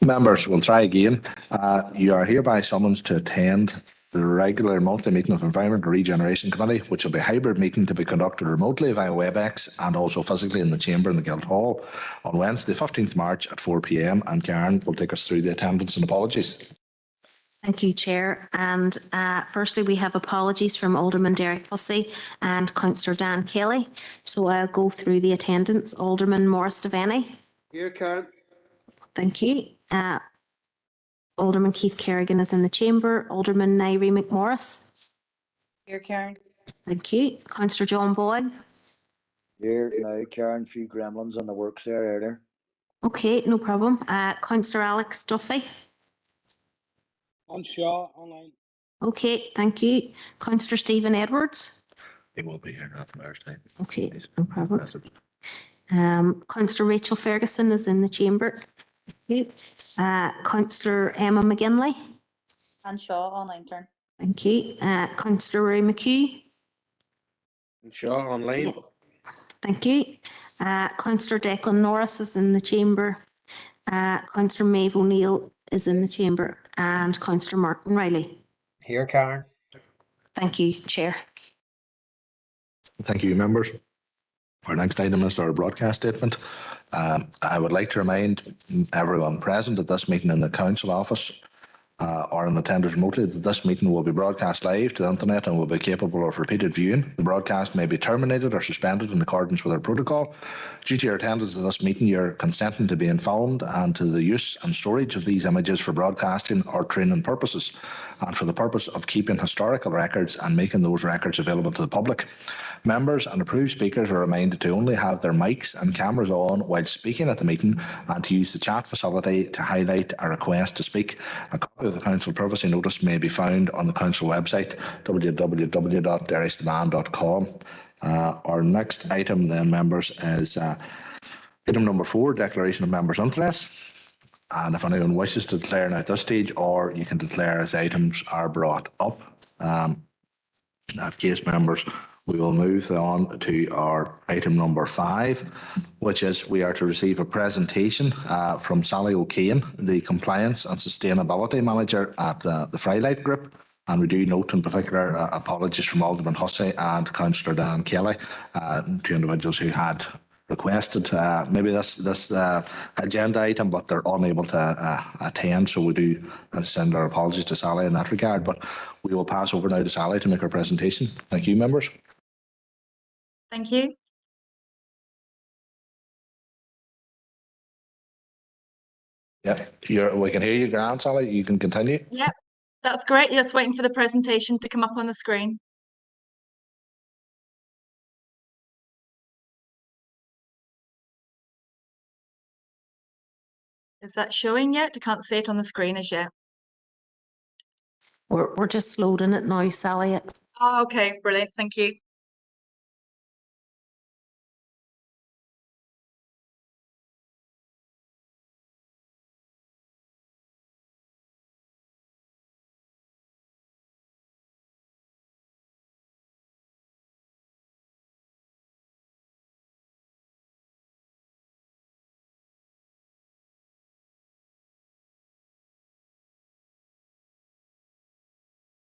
Members, we'll try again. You are hereby summoned to attend the regular monthly meeting of Environment and Regeneration Committee, which will be a hybrid meeting to be conducted remotely via WebEx and also physically in the chamber in the Guildhall on Wednesday, 15th March at 4 p.m. And Karen will take us through the attendance and apologies. Thank you, Chair. And firstly, we have apologies from Alderman Derek Hussey and Councillor Dan Kelly. So I'll go through the attendance. Alderman Morris Devaney. Here, Karen. Thank you. Alderman Keith Kerrigan is in the chamber. Alderman Nairi McMorris. Here, Karen. Thank you. Councillor John Boyd. Here now, Karen. Few gremlins on the works there earlier. Okay, no problem. Councillor Alex Duffy. On Shaw, online. Okay, thank you. Councillor Stephen Edwards. He will be here on Thursday. Okay, no problem. Councillor Rachel Ferguson is in the chamber. Okay. Councillor Emma McGinley. And Shaw, online turn. Thank you. Councillor Ray McHugh. On Shaw, online. Yeah. Thank you. Councillor Declan Norris is in the chamber. Councillor Maeve O'Neill is in the chamber. And Councillor Martin Riley. Here, Karen. Thank you, Chair. Thank you, members. Our next item is our broadcast statement. I would like to remind everyone present at this meeting in the council office or in attendance remotely that this meeting will be broadcast live to the internet and will be capable of repeated viewing. The broadcast may be terminated or suspended in accordance with our protocol. Due to your attendance at this meeting, you're consenting to be informed and to the use and storage of these images for broadcasting or training purposes and for the purpose of keeping historical records and making those records available to the public. Members and approved speakers are reminded to only have their mics and cameras on while speaking at the meeting and to use the chat facility to highlight a request to speak. A copy of the council privacy notice may be found on the council website, www.derrystalan.com. Our next item then, members, is item number 4, declaration of members' interest. And if anyone wishes to declare now at this stage, or you can declare as items are brought up. In that case, members, we will move on to our item number 5, which is we are to receive a presentation from Sally O'Kane, the Compliance and Sustainability Manager at the Frylight Group. And we do note in particular apologies from Alderman Hussey and Councillor Dan Kelly, two individuals who had requested maybe this agenda item, but they're unable to attend. So we do send our apologies to Sally in that regard. But we will pass over now to Sally to make her presentation. Thank you, members. Thank you. Yeah, we can hear you, grand, Sally. You can continue. Yep, that's great. Just waiting for the presentation to come up on the screen. Is that showing yet? I can't see it on the screen as yet. We're just loading it now, Sally. Oh, okay, brilliant. Thank you.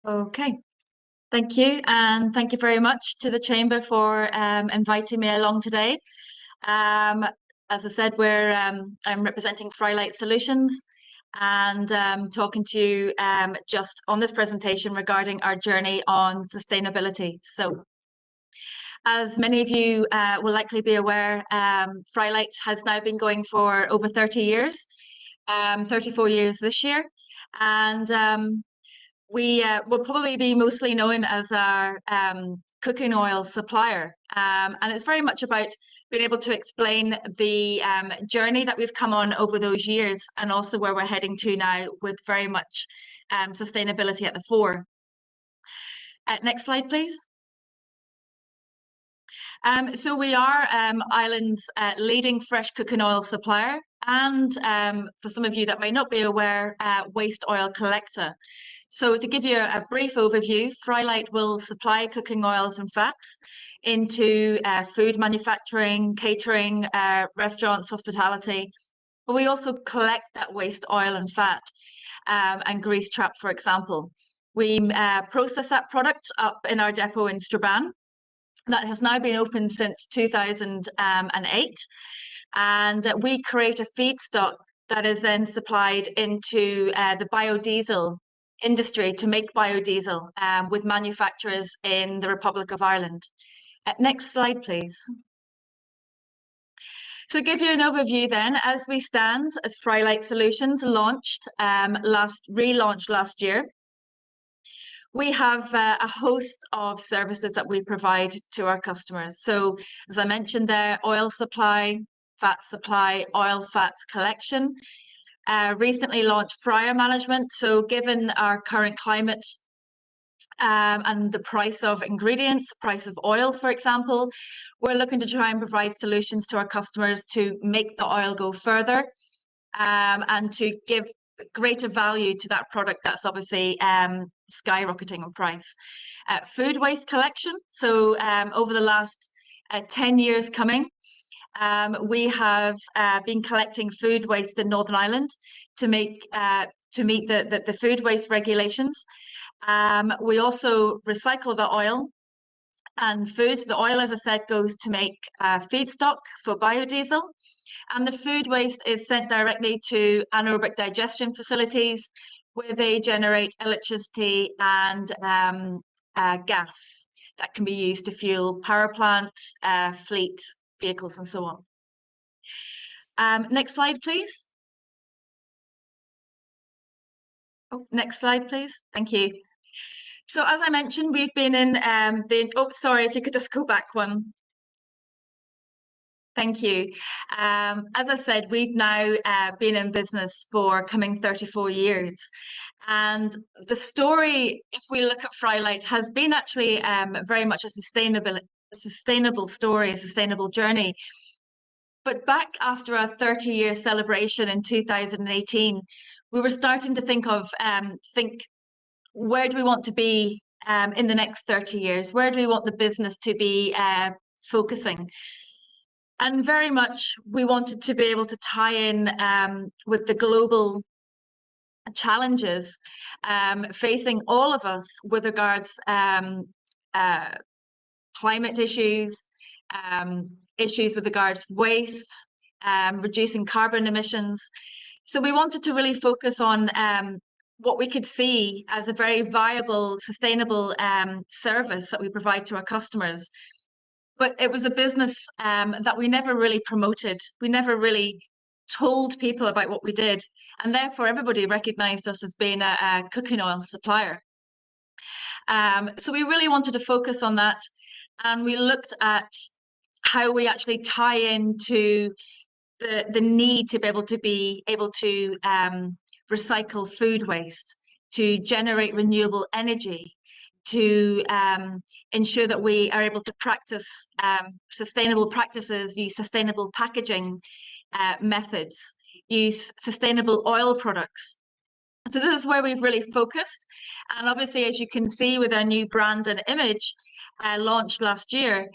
Okay, thank you. And thank you very much to the Chamber for inviting me along today. As I said, I'm representing Frylight Solutions and talking to you just on this presentation regarding our journey on sustainability. So, as many of you will likely be aware, Frylight has now been going for over 30 years, 34 years this year. And we will probably be mostly known as our cooking oil supplier. And it's very much about being able to explain the journey that we've come on over those years and also where we're heading to now with very much sustainability at the fore. Next slide, please. So we are Ireland's leading fresh cooking oil supplier and for some of you that may not be aware, waste oil collector. So to give you a brief overview, Frylight will supply cooking oils and fats into food manufacturing, catering, restaurants, hospitality. But we also collect that waste oil and fat and grease trap, for example. We process that product up in our depot in Strabane. That has now been open since 2008. And we create a feedstock that is then supplied into the biodiesel industry to make biodiesel with manufacturers in the Republic of Ireland. Next slide, please. So to give you an overview then, as we stand as Frylight Solutions relaunched last year, we have a host of services that we provide to our customers. So as I mentioned there, oil supply, fat supply, oil fats collection, recently launched fryer management. So given our current climate and the price of ingredients, price of oil, for example, we're looking to try and provide solutions to our customers to make the oil go further and to give greater value to that product that's obviously skyrocketing in price. Food waste collection. So over the last 10 years coming, we have been collecting food waste in Northern Ireland to meet the food waste regulations. We also recycle the oil and food. The oil, as I said, goes to make feedstock for biodiesel. And the food waste is sent directly to anaerobic digestion facilities where they generate electricity and gas that can be used to fuel power plants, fleet vehicles, and so on. Next slide, please. Oh, next slide, please. Thank you. So as I mentioned, we've been in sorry, if you could just go back one. Thank you. As I said, we've now been in business for coming 34 years. And the story, if we look at Frylight, has been actually very much a sustainable story, a sustainable journey. But back after our 30-year celebration in 2018, we were starting to think where do we want to be in the next 30 years? Where do we want the business to be focusing? And very much we wanted to be able to tie in with the global challenges facing all of us with regards climate issues, issues with regards to waste, reducing carbon emissions. So we wanted to really focus on what we could see as a very viable, sustainable service that we provide to our customers. But it was a business that we never really promoted. We never really told people about what we did. And therefore, everybody recognized us as being a cooking oil supplier. So we really wanted to focus on that. And we looked at how we actually tie into the need to be able to recycle food waste, to generate renewable energy, to ensure that we are able to practice sustainable practices, use sustainable packaging methods, use sustainable oil products. So this is where we've really focused. And obviously, as you can see with our new brand and image launched last year,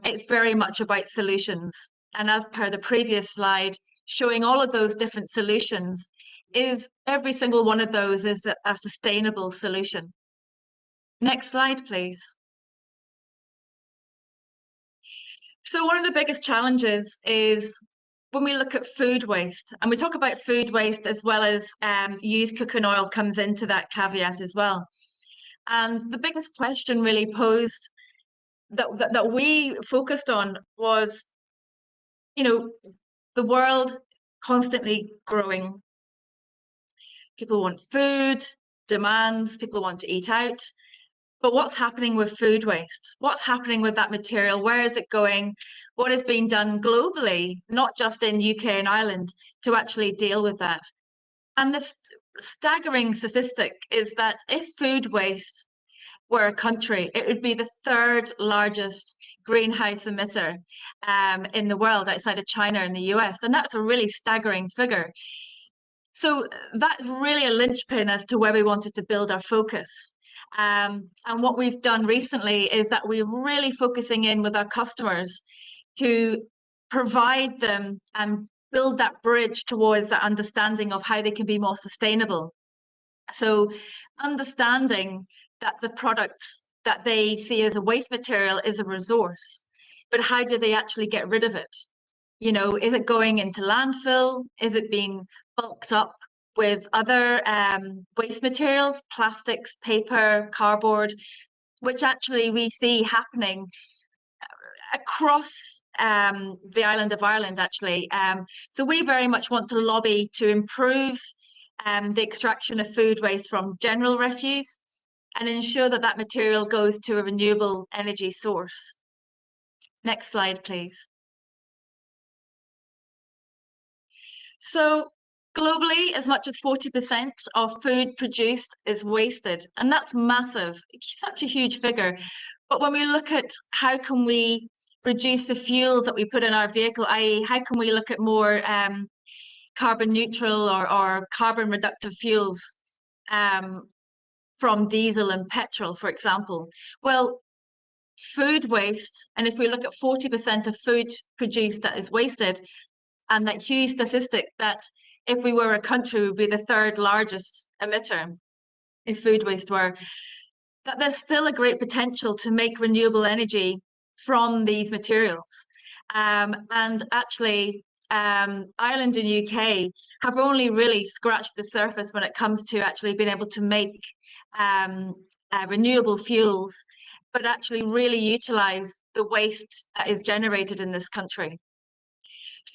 it's very much about solutions. And as per the previous slide, showing all of those different solutions, is every single one of those is a sustainable solution. Next slide, please. So one of the biggest challenges is when we look at food waste, and we talk about food waste as well as used cooking oil comes into that caveat as well. And the biggest question really posed that we focused on was, you know, the world constantly growing. People want food, demands, people want to eat out. But what's happening with food waste? What's happening with that material? Where is it going? What is being done globally, not just in UK and Ireland, to actually deal with that? And the staggering statistic is that if food waste were a country, it would be the third largest greenhouse emitter in the world outside of China and the US. And that's a really staggering figure. So that's really a linchpin as to where we wanted to build our focus. And what we've done recently is that we're really focusing in with our customers to provide them and build that bridge towards that understanding of how they can be more sustainable. So understanding that the product that they see as a waste material is a resource, but how do they actually get rid of it? You know, is it going into landfill? Is it being bulked up with other waste materials, plastics, paper, cardboard, which actually we see happening across the island of Ireland, actually. So we very much want to lobby to improve the extraction of food waste from general refuse and ensure that that material goes to a renewable energy source. Next slide, please. So globally, as much as 40% of food produced is wasted, and that's massive. It's such a huge figure. But when we look at how can we reduce the fuels that we put in our vehicle, i.e. how can we look at more carbon neutral or carbon reductive fuels from diesel and petrol, for example? Well, food waste, and if we look at 40% of food produced that is wasted, and that huge statistic that if we were a country, we would be the third largest emitter if food waste were, that there's still a great potential to make renewable energy from these materials. And actually, Ireland and UK have only really scratched the surface when it comes to actually being able to make renewable fuels, but actually really utilize the waste that is generated in this country.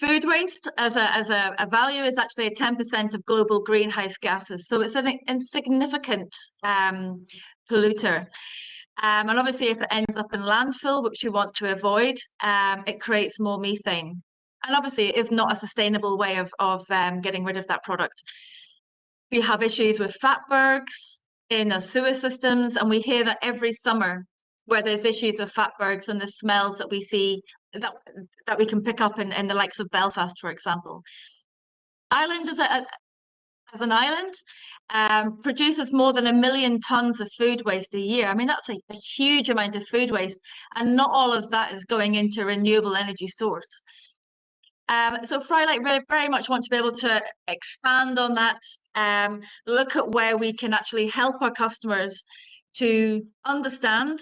Food waste as a value is actually 10% of global greenhouse gases. So it's an insignificant polluter. And obviously, if it ends up in landfill, which we want to avoid, it creates more methane. And obviously, it is not a sustainable way of getting rid of that product. We have issues with fatbergs in our sewer systems, and we hear that every summer where there's issues with fatbergs and the smells that we see that we can pick up in the likes of Belfast, for example. Ireland as an island produces more than 1 million tons of food waste a year. I mean, that's a huge amount of food waste, and not all of that is going into a renewable energy source. So Frylight very much want to be able to expand on that, look at where we can actually help our customers to understand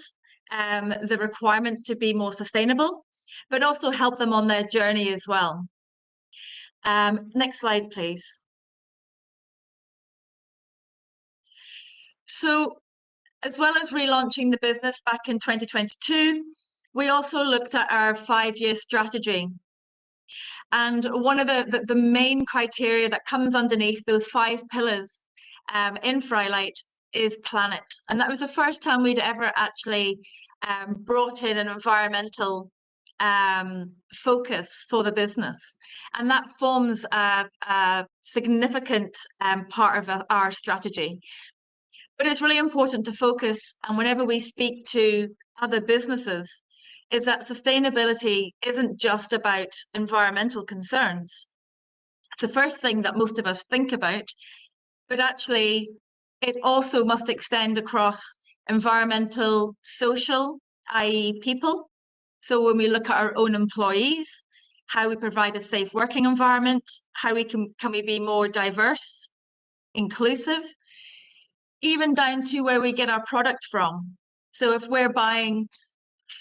the requirement to be more sustainable, but also help them on their journey as well. Next slide, please. So as well as relaunching the business back in 2022, we also looked at our 5-year strategy. And one of the main criteria that comes underneath those 5 pillars in Frylight is planet. And that was the first time we'd ever actually brought in an environmental focus for the business. And that forms a significant part of our strategy. But it's really important to focus, and whenever we speak to other businesses, is that sustainability isn't just about environmental concerns. It's the first thing that most of us think about, but actually it also must extend across environmental, social, i.e. people. So when we look at our own employees, how we provide a safe working environment, how we can we be more diverse, inclusive, even down to where we get our product from. So if we're buying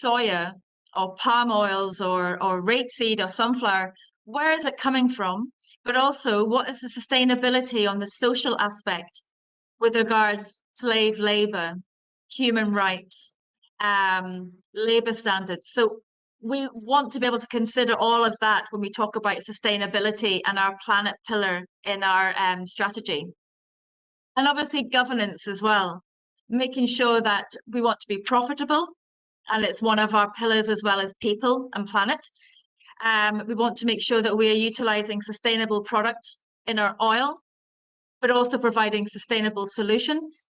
soya or palm oils or rapeseed or sunflower, where is it coming from? But also, what is the sustainability on the social aspect with regards to slave labor, human rights, labor standards? So we want to be able to consider all of that when we talk about sustainability and our planet pillar in our strategy. And obviously governance as well, making sure that we want to be profitable, and it's one of our pillars as well as people and planet. We want to make sure that we are utilizing sustainable products in our oil, but also providing sustainable solutions,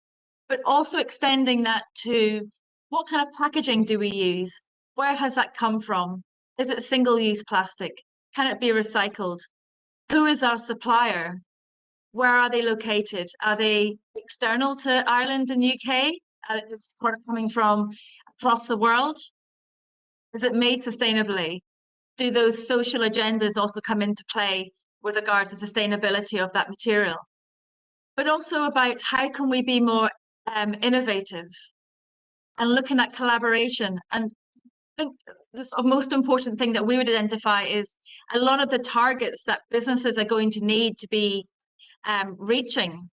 but also extending that to what kind of packaging do we use? Where has that come from? Is it single-use plastic? Can it be recycled? Who is our supplier? Where are they located? Are they external to Ireland and UK? Is product coming from across the world? Is it made sustainably? Do those social agendas also come into play with regard to sustainability of that material? But also about how can we be more innovative and looking at collaboration. And I think the most important thing that we would identify is a lot of the targets that businesses are going to need to be reaching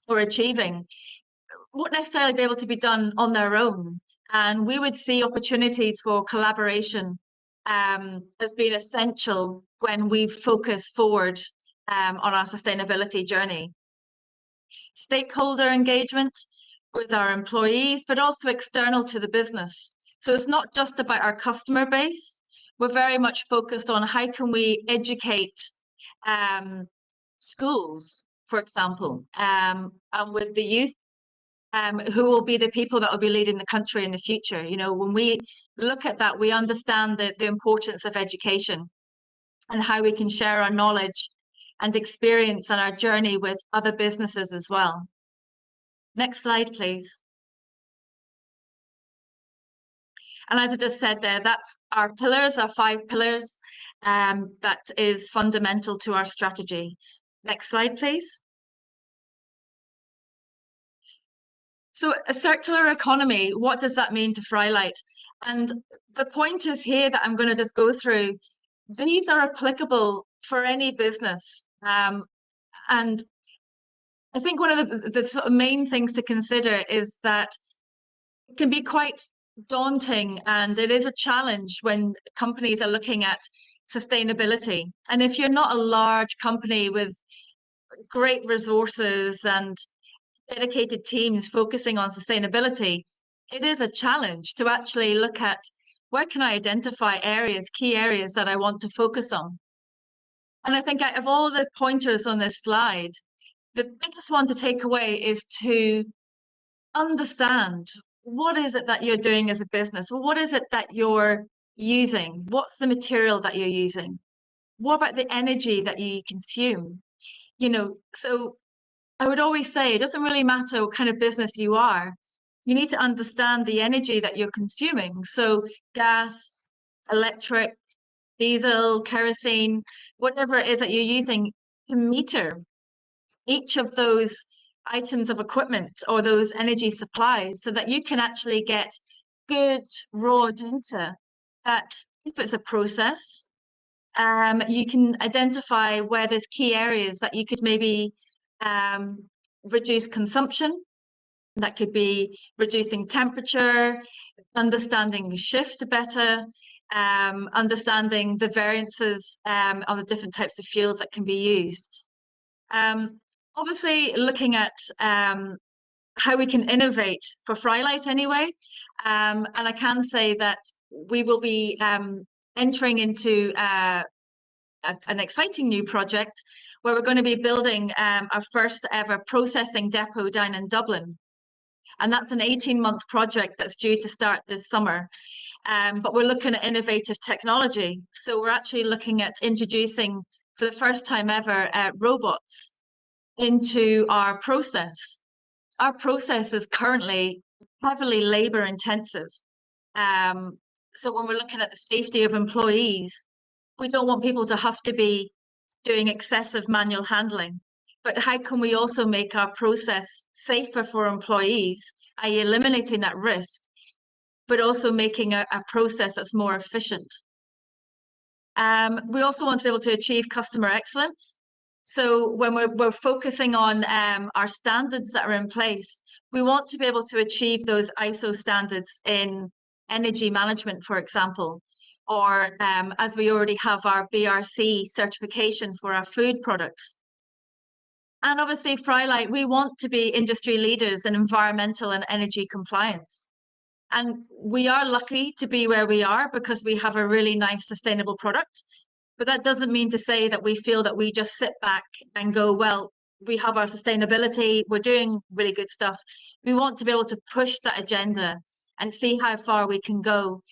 or achieving won't necessarily be able to be done on their own. And we would see opportunities for collaboration as being essential when we focus forward on our sustainability journey. Stakeholder engagement with our employees, but also external to the business. So it's not just about our customer base. We're very much focused on how can we educate schools, for example, and with the youth, who will be the people that will be leading the country in the future. You know, when we look at that, we understand the importance of education and how we can share our knowledge and experience on our journey with other businesses as well. Next slide, please. And as I just said there, that's our pillars, our 5 pillars, that is fundamental to our strategy. Next slide, please. So a circular economy, what does that mean to Frylight? And the pointers here that I'm going to just go through, these are applicable for any business. And I think one of the sort of main things to consider is that it can be quite daunting and it is a challenge when companies are looking at sustainability. And if you're not a large company with great resources and dedicated teams focusing on sustainability, it is a challenge to actually look at where can I identify areas, key areas that I want to focus on. And I think out of all the pointers on this slide, the biggest one to take away is to understand what is it that you're doing as a business? What is it that you're using? What's the material that you're using? What about the energy that you consume? You know, so I would always say it doesn't really matter what kind of business you are. You need to understand the energy that you're consuming. So gas, electric, diesel, kerosene, whatever it is that you're using, to meter each of those items of equipment or those energy supplies so that you can actually get good raw data that if it's a process, you can identify where there's key areas that you could maybe reduce consumption. That could be reducing temperature, understanding shift better, understanding the variances of the different types of fuels that can be used. Obviously, looking at how we can innovate for Frylight anyway. And I can say that we will be entering into an exciting new project where we're going to be building our first ever processing depot down in Dublin. And that's an 18-month project that's due to start this summer. But we're looking at innovative technology. So we're actually looking at introducing, for the first time ever, robots into our process. Our process is currently heavily labor intensive. So when we're looking at the safety of employees, we don't want people to have to be doing excessive manual handling. But how can we also make our process safer for employees, i.e. eliminating that risk, but also making a process that's more efficient? We also want to be able to achieve customer excellence. So when we're focusing on our standards that are in place, we want to be able to achieve those ISO standards in energy management, for example, or as we already have our BRC certification for our food products. And obviously, Frylight, we want to be industry leaders in environmental and energy compliance. And we are lucky to be where we are because we have a really nice sustainable product. But that doesn't mean to say that we feel that we just sit back and go, well, we have our sustainability, we're doing really good stuff. We want to be able to push that agenda and see how far we can go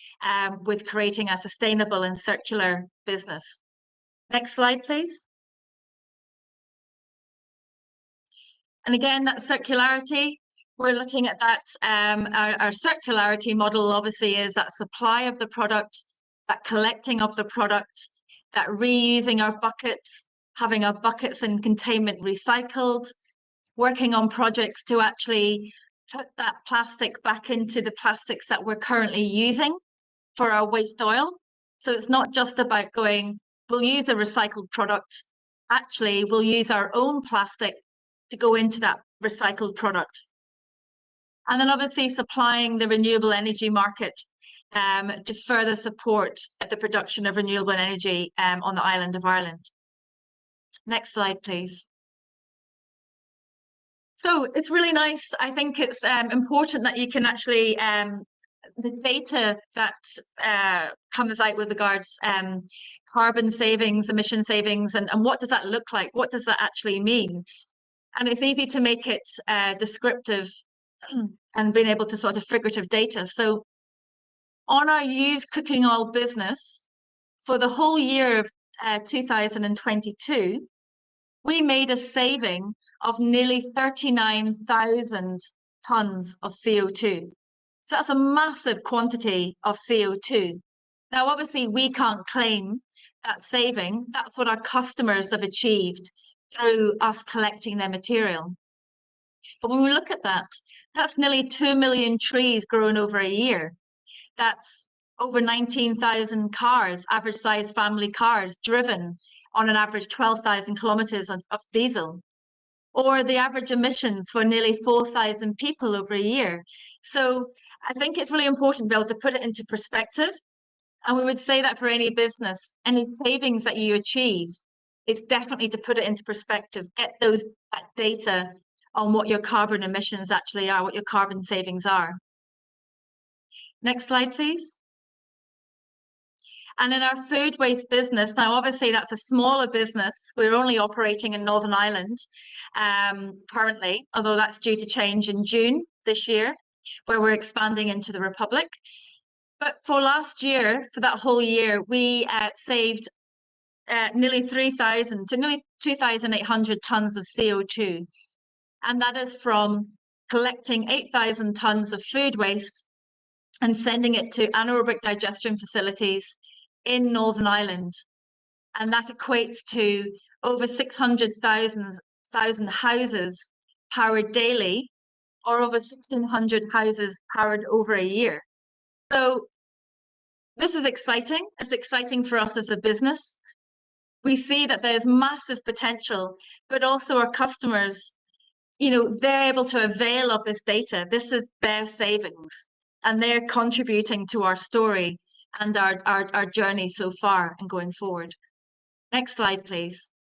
with creating a sustainable and circular business. Next slide, please. And again, that circularity, we're looking at that. Our circularity model obviously is that supply of the product, that collecting of the product, that reusing our buckets, having our buckets and containment recycled, working on projects to actually put that plastic back into the plastics that we're currently using for our waste oil. So it's not just about going, we'll use a recycled product. Actually, we'll use our own plastic to go into that recycled product. And then obviously supplying the renewable energy market to further support the production of renewable energy on the island of Ireland. Next slide, please. So it's really nice. I think it's important that you can actually, the data that comes out with regards carbon savings, emission savings, and what does that look like? What does that actually mean? And it's easy to make it descriptive and being able to sort of figurative data. So on our used cooking oil business, for the whole year of 2022, we made a saving of nearly 39,000 tonnes of CO2. So that's a massive quantity of CO2. Now, obviously, we can't claim that saving. That's what our customers have achieved through us collecting their material. But when we look at that, that's nearly 2 million trees grown over a year. That's over 19,000 cars, average size family cars, driven on an average 12,000 kilometres of diesel, or the average emissions for nearly 4,000 people over a year. So I think it's really important to be able to put it into perspective. And we would say that for any business, any savings that you achieve, it's definitely to put it into perspective, get that data on what your carbon emissions actually are, what your carbon savings are. Next slide, please. And in our food waste business, now obviously that's a smaller business. We're only operating in Northern Ireland currently, although that's due to change in June this year, where we're expanding into the Republic. But for last year, for that whole year, we saved nearly 3,000 to nearly 2,800 tonnes of CO2. And that is from collecting 8,000 tonnes of food waste and sending it to anaerobic digestion facilities in Northern Ireland. And that equates to over 600,000 houses powered daily, or over 1,600 houses powered over a year. So this is exciting. It's exciting for us as a business. We see that there's massive potential, but also our customers, you know, they're able to avail of this data. This is their savings, and they're contributing to our story and our journey so far and going forward. Next slide, please.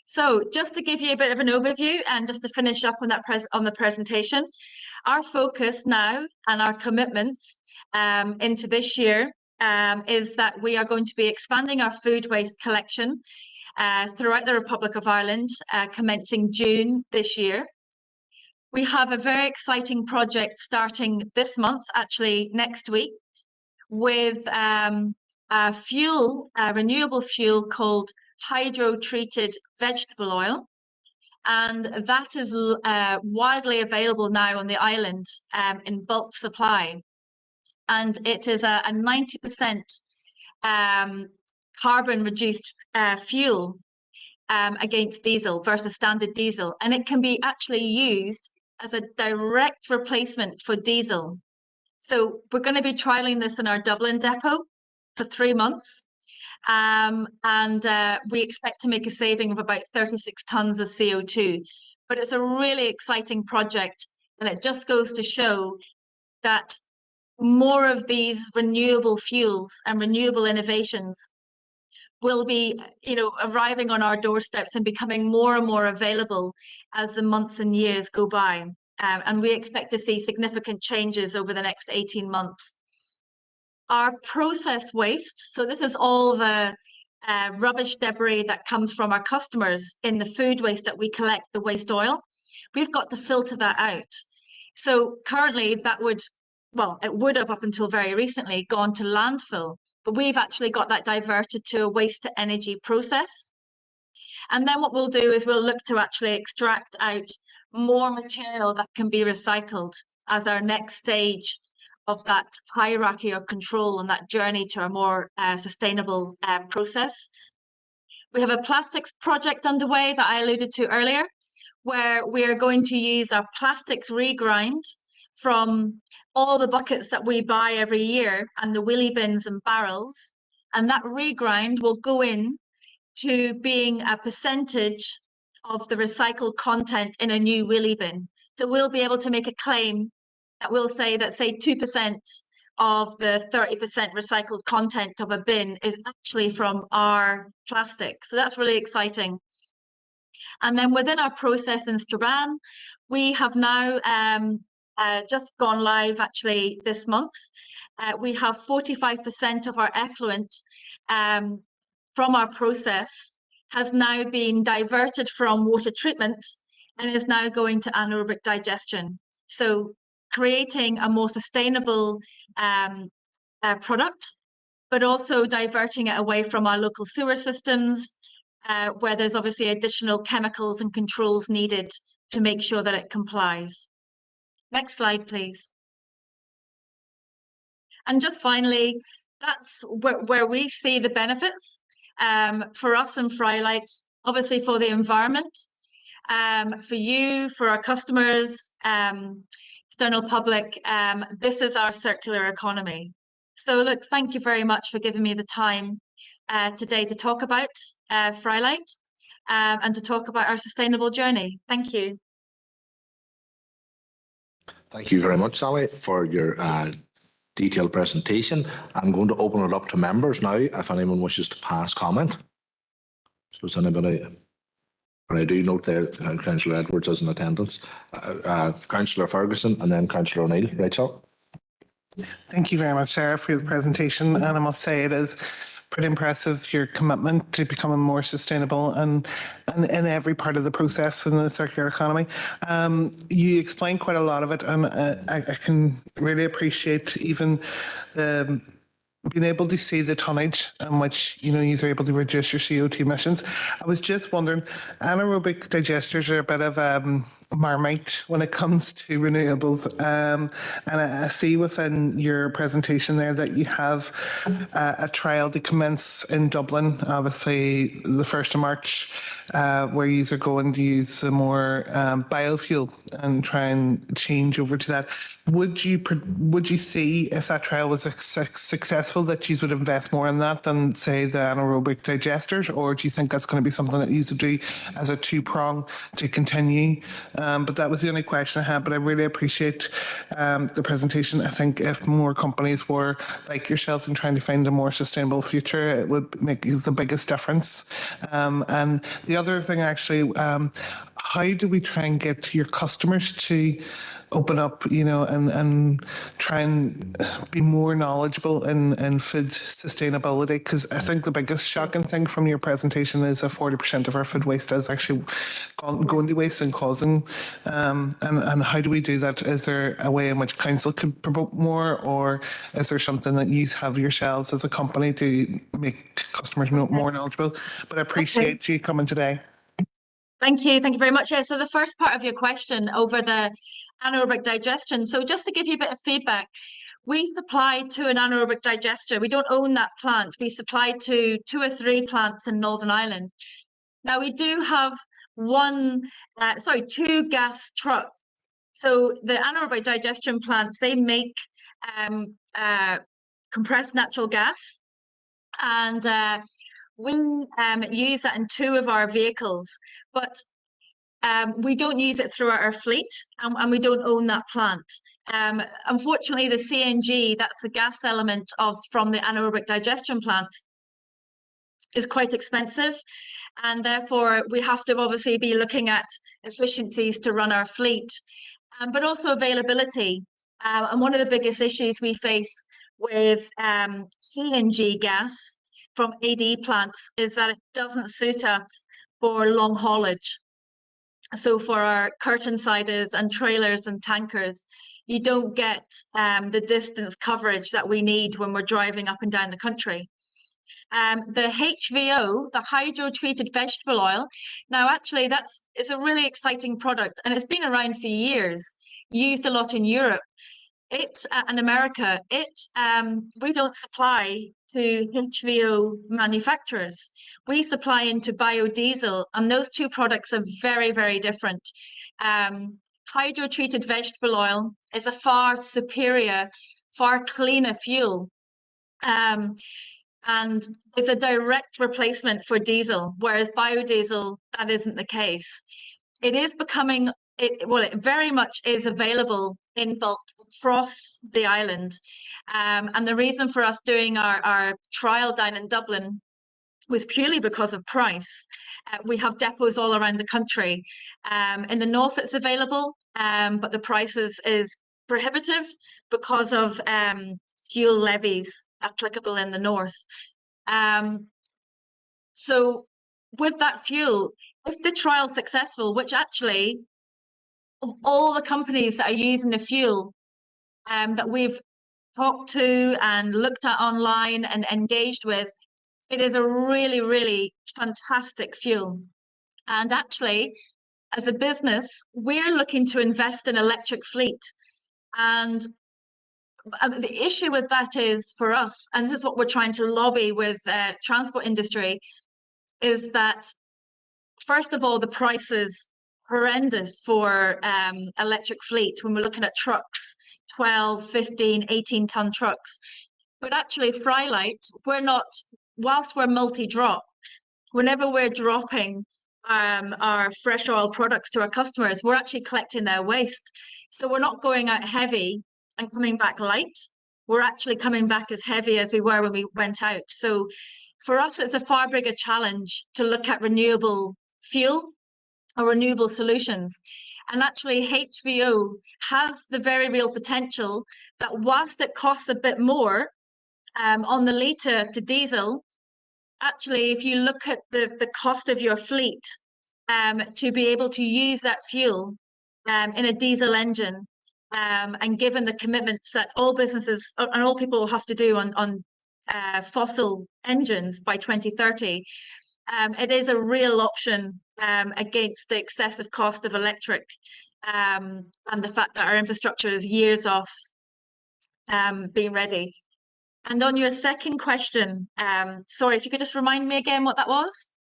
So just to give you a bit of an overview and just to finish up on that the presentation, our focus now and our commitments into this year is that we are going to be expanding our food waste collection throughout the Republic of Ireland, commencing June this year. We have a very exciting project starting this month, actually next week, with a renewable fuel called hydro-treated vegetable oil. And that is widely available now on the island in bulk supply. And it is a 90% carbon reduced fuel against diesel versus standard diesel. And it can be actually used as a direct replacement for diesel. So we're going to be trialing this in our Dublin depot for 3 months. And we expect to make a saving of about 36 tonnes of CO2. But it's a really exciting project. And it just goes to show that more of these renewable fuels and renewable innovations will be, you know, arriving on our doorsteps and becoming more and more available as the months and years go by. And we expect to see significant changes over the next 18 months. Our process waste, so this is all the rubbish debris that comes from our customers in the food waste that we collect, the waste oil, we've got to filter that out. So currently that would, well, it would have up until very recently gone to landfill, but we've actually got that diverted to a waste to energy process. And then what we'll do is we'll look to actually extract out more material that can be recycled as our next stage of that hierarchy of control and that journey to a more sustainable process. We have a plastics project underway that I alluded to earlier, where we are going to use our plastics regrind from all the buckets that we buy every year and the wheelie bins and barrels. And that regrind will go in to being a percentage of the recycled content in a new wheelie bin. So we'll be able to make a claim that will say that, say, 2% of the 30% recycled content of a bin is actually from our plastic. So that's really exciting. And then within our process in Strabane, we have now just gone live actually this month. We have 45% of our effluent from our process has now been diverted from water treatment and is now going to anaerobic digestion. So creating a more sustainable product, but also diverting it away from our local sewer systems, where there's obviously additional chemicals and controls needed to make sure that it complies. Next slide, please. And just finally, that's where we see the benefits for us in Frylight, obviously for the environment, for you, for our customers, external public. This is our circular economy. So look, thank you very much for giving me the time today to talk about Frylight and to talk about our sustainable journey. Thank you. Thank you very much, Sally, for your detailed presentation. I'm going to open it up to members now if anyone wishes to pass comment. So is anybody? And I do note there Councillor Edwards is in attendance, Councillor Ferguson and then Councillor O'Neill. Rachel? Thank you very much, Sarah, for the presentation. And I must say it is pretty impressive, your commitment to becoming more sustainable and in every part of the process in the circular economy. You explained quite a lot of it, and I can really appreciate even the being able to see the tonnage in which you are able to reduce your CO2 emissions. I was just wondering, anaerobic digesters are a bit of Marmite when it comes to renewables, and I see within your presentation there that you have a trial to commence in Dublin, obviously the 1st of March, where you are going to use some more biofuel and try and change over to that. Would you see, if that trial was successful, that you would invest more in that than, say, the anaerobic digesters, or do you think that's going to be something that you would do as a two-prong to continue? But that was the only question I had, but I really appreciate the presentation. I think if more companies were like yourselves and trying to find a more sustainable future, it would make the biggest difference. And the other thing, actually, how do we try and get your customers to open up, and try and be more knowledgeable in food sustainability? Because I think the biggest shocking thing from your presentation is that 40% of our food waste is actually going to waste and causing. And how do we do that? Is there a way in which council could promote more, or is there something that you have yourselves as a company to make customers more knowledgeable? But I appreciate you coming today. Thank you. Thank you very much. Yeah, so the first part of your question over the anaerobic digestion. So just to give you a bit of feedback, we supply to an anaerobic digester. We don't own that plant. We supply to 2 or 3 plants in Northern Ireland. Now we do have 2 gas trucks. So the anaerobic digestion plants, they make compressed natural gas, and we use that in 2 of our vehicles, but we don't use it throughout our fleet, and we don't own that plant. Unfortunately, the CNG, that's the gas element from the anaerobic digestion plant, is quite expensive, and therefore we have to obviously be looking at efficiencies to run our fleet, but also availability. And one of the biggest issues we face with CNG gas from AD plants is that it doesn't suit us for long haulage. So for our curtain siders and trailers and tankers, you don't get the distance coverage that we need when we're driving up and down the country. The HVO, the hydro-treated vegetable oil. Now, actually, it's a really exciting product, and it's been around for years, used a lot in Europe. And America, we don't supply to HVO manufacturers. We supply into biodiesel, and those two products are very, very different. Hydro-treated vegetable oil is a far superior, far cleaner fuel. And it's a direct replacement for diesel, whereas biodiesel, that isn't the case. It is becoming, it very much is available in bulk across the island. And the reason for us doing our trial down in Dublin was purely because of price. We have depots all around the country. In the north, it's available, but the price is prohibitive because of fuel levies applicable in the north. So with that fuel, if the trial's successful, which actually of all the companies that are using the fuel that we've talked to and looked at online and engaged with, it is a really, really fantastic fuel. And actually, as a business, we're looking to invest in electric fleet. And the issue with that is for us, and this is what we're trying to lobby with transport industry, is that first of all, the price is horrendous for electric fleet when we're looking at trucks, 12, 15, 18-ton trucks. But actually, Frylight, we're not, whilst we're multi-drop, whenever we're dropping our fresh oil products to our customers, we're actually collecting their waste. So we're not going out heavy and coming back light. We're actually coming back as heavy as we were when we went out. So for us, it's a far bigger challenge to look at renewable fuel or renewable solutions. And actually, HVO has the very real potential that whilst it costs a bit more on the litre to diesel, actually, if you look at the cost of your fleet to be able to use that fuel in a diesel engine, and given the commitments that all businesses and all people will have to do on fossil engines by 2030, it is a real option against the excessive cost of electric and the fact that our infrastructure is years off being ready. And on your second question, sorry, if you could just remind me again what that was?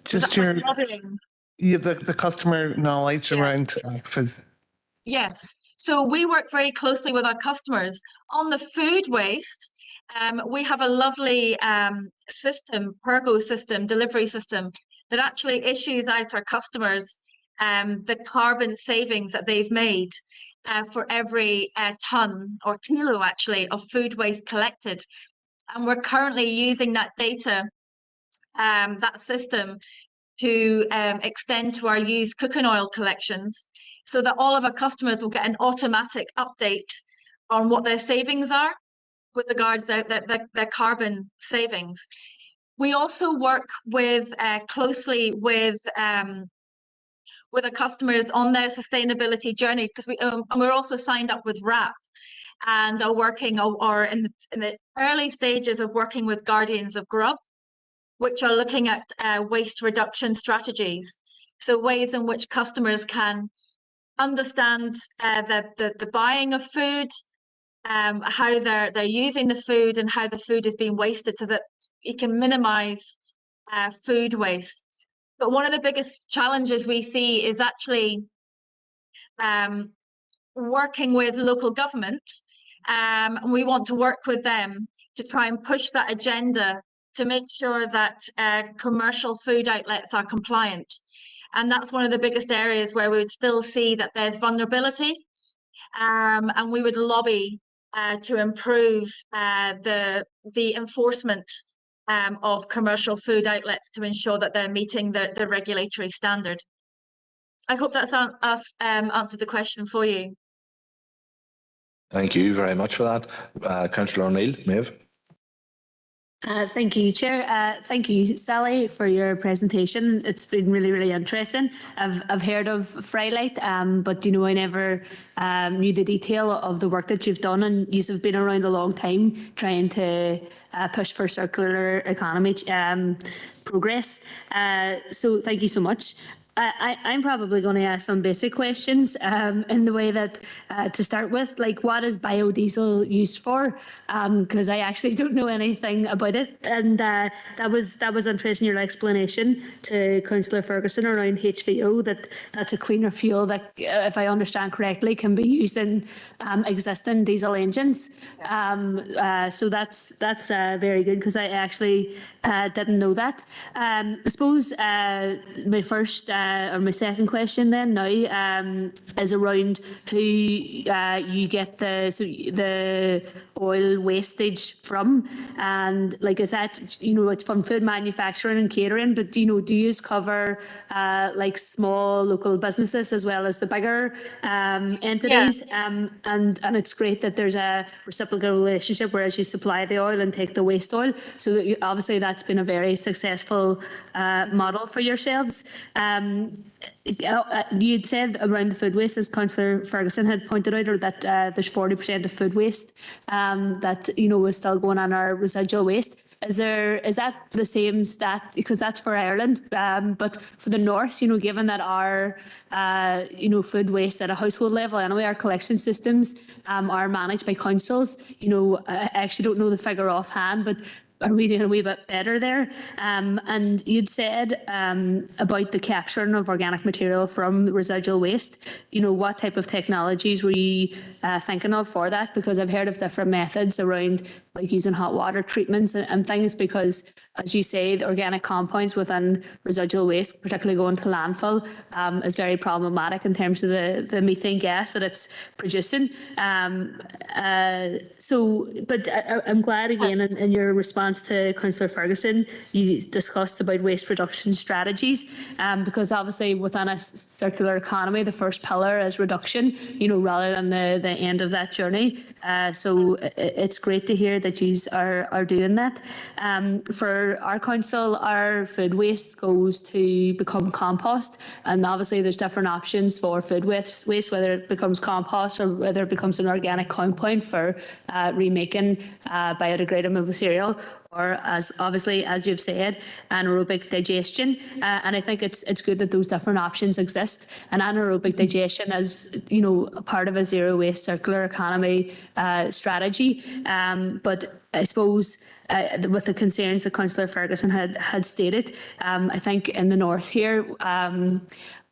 Just your lobbying? Yeah, the customer knowledge around Yes. So we work very closely with our customers. On the food waste, we have a lovely system, Pergo system, delivery system, that actually issues out our customers the carbon savings that they've made for every ton or kilo, actually, of food waste collected. And we're currently using that data, that system, to extend to our used cooking oil collections, so that all of our customers will get an automatic update on what their savings are with regards to their carbon savings. We also work with closely with our customers on their sustainability journey, because we're also signed up with RAP and are working or in the early stages of working with Guardians of Grub, which are looking at waste reduction strategies. So ways in which customers can understand the buying of food, how they're using the food and how the food is being wasted, so that you can minimize food waste. But one of the biggest challenges we see is actually working with local government. And we want to work with them to try and push that agenda to make sure that commercial food outlets are compliant. And that's one of the biggest areas where we would still see that there's vulnerability. And we would lobby to improve the enforcement of commercial food outlets to ensure that they're meeting the regulatory standard. I hope that's answered the question for you. Thank you very much for that. Councillor O'Neill, Maeve. Thank you, Chair. Thank you, Sally, for your presentation. It's been really, really interesting. I've heard of Frylight, but I never knew the detail of the work that you've done, and you've been around a long time trying to push for circular economy progress. So thank you so much. I'm probably going to ask some basic questions in the way that, to start with, like what is biodiesel used for? Because I actually don't know anything about it. And that was interesting, your explanation to Councillor Ferguson around HVO, that's a cleaner fuel that, if I understand correctly, can be used in existing diesel engines. So that's very good, because I actually didn't know that. I suppose my first or my second question then now is around who you get the oil wastage from, and like, is that, it's from food manufacturing and catering, but do you cover like small local businesses as well as the bigger entities? And it's great that there's a reciprocal relationship, whereas you supply the oil and take the waste oil, so that obviously that's been a very successful model for yourselves. You'd said around the food waste, as Councillor Ferguson had pointed out, or that there's 40% of food waste that is still going on our residual waste. Is that the same stat? Because that's for Ireland, but for the north, given that our food waste at a household level, anyway, our collection systems are managed by councils. I actually don't know the figure offhand, but are we doing a wee bit better there? And you'd said about the capturing of organic material from residual waste. What type of technologies were you thinking of for that? Because I've heard of different methods around, like using hot water treatments and things, because, as you say, the organic compounds within residual waste, particularly going to landfill, is very problematic in terms of the methane gas that it's producing. But I'm glad, again, in your response to Councillor Ferguson, you discussed about waste reduction strategies, because obviously within a circular economy, the first pillar is reduction, rather than the end of that journey. So it's great to hear that you are doing that. For our council, our food waste goes to become compost, and obviously there's different options for food waste, whether it becomes compost or whether it becomes an organic compound for remaking biodegradable material, or, as you've said, anaerobic digestion. And I think it's good that those different options exist. And anaerobic digestion is, a part of a zero waste circular economy strategy. But I suppose with the concerns that Councillor Ferguson had stated, I think in the north here,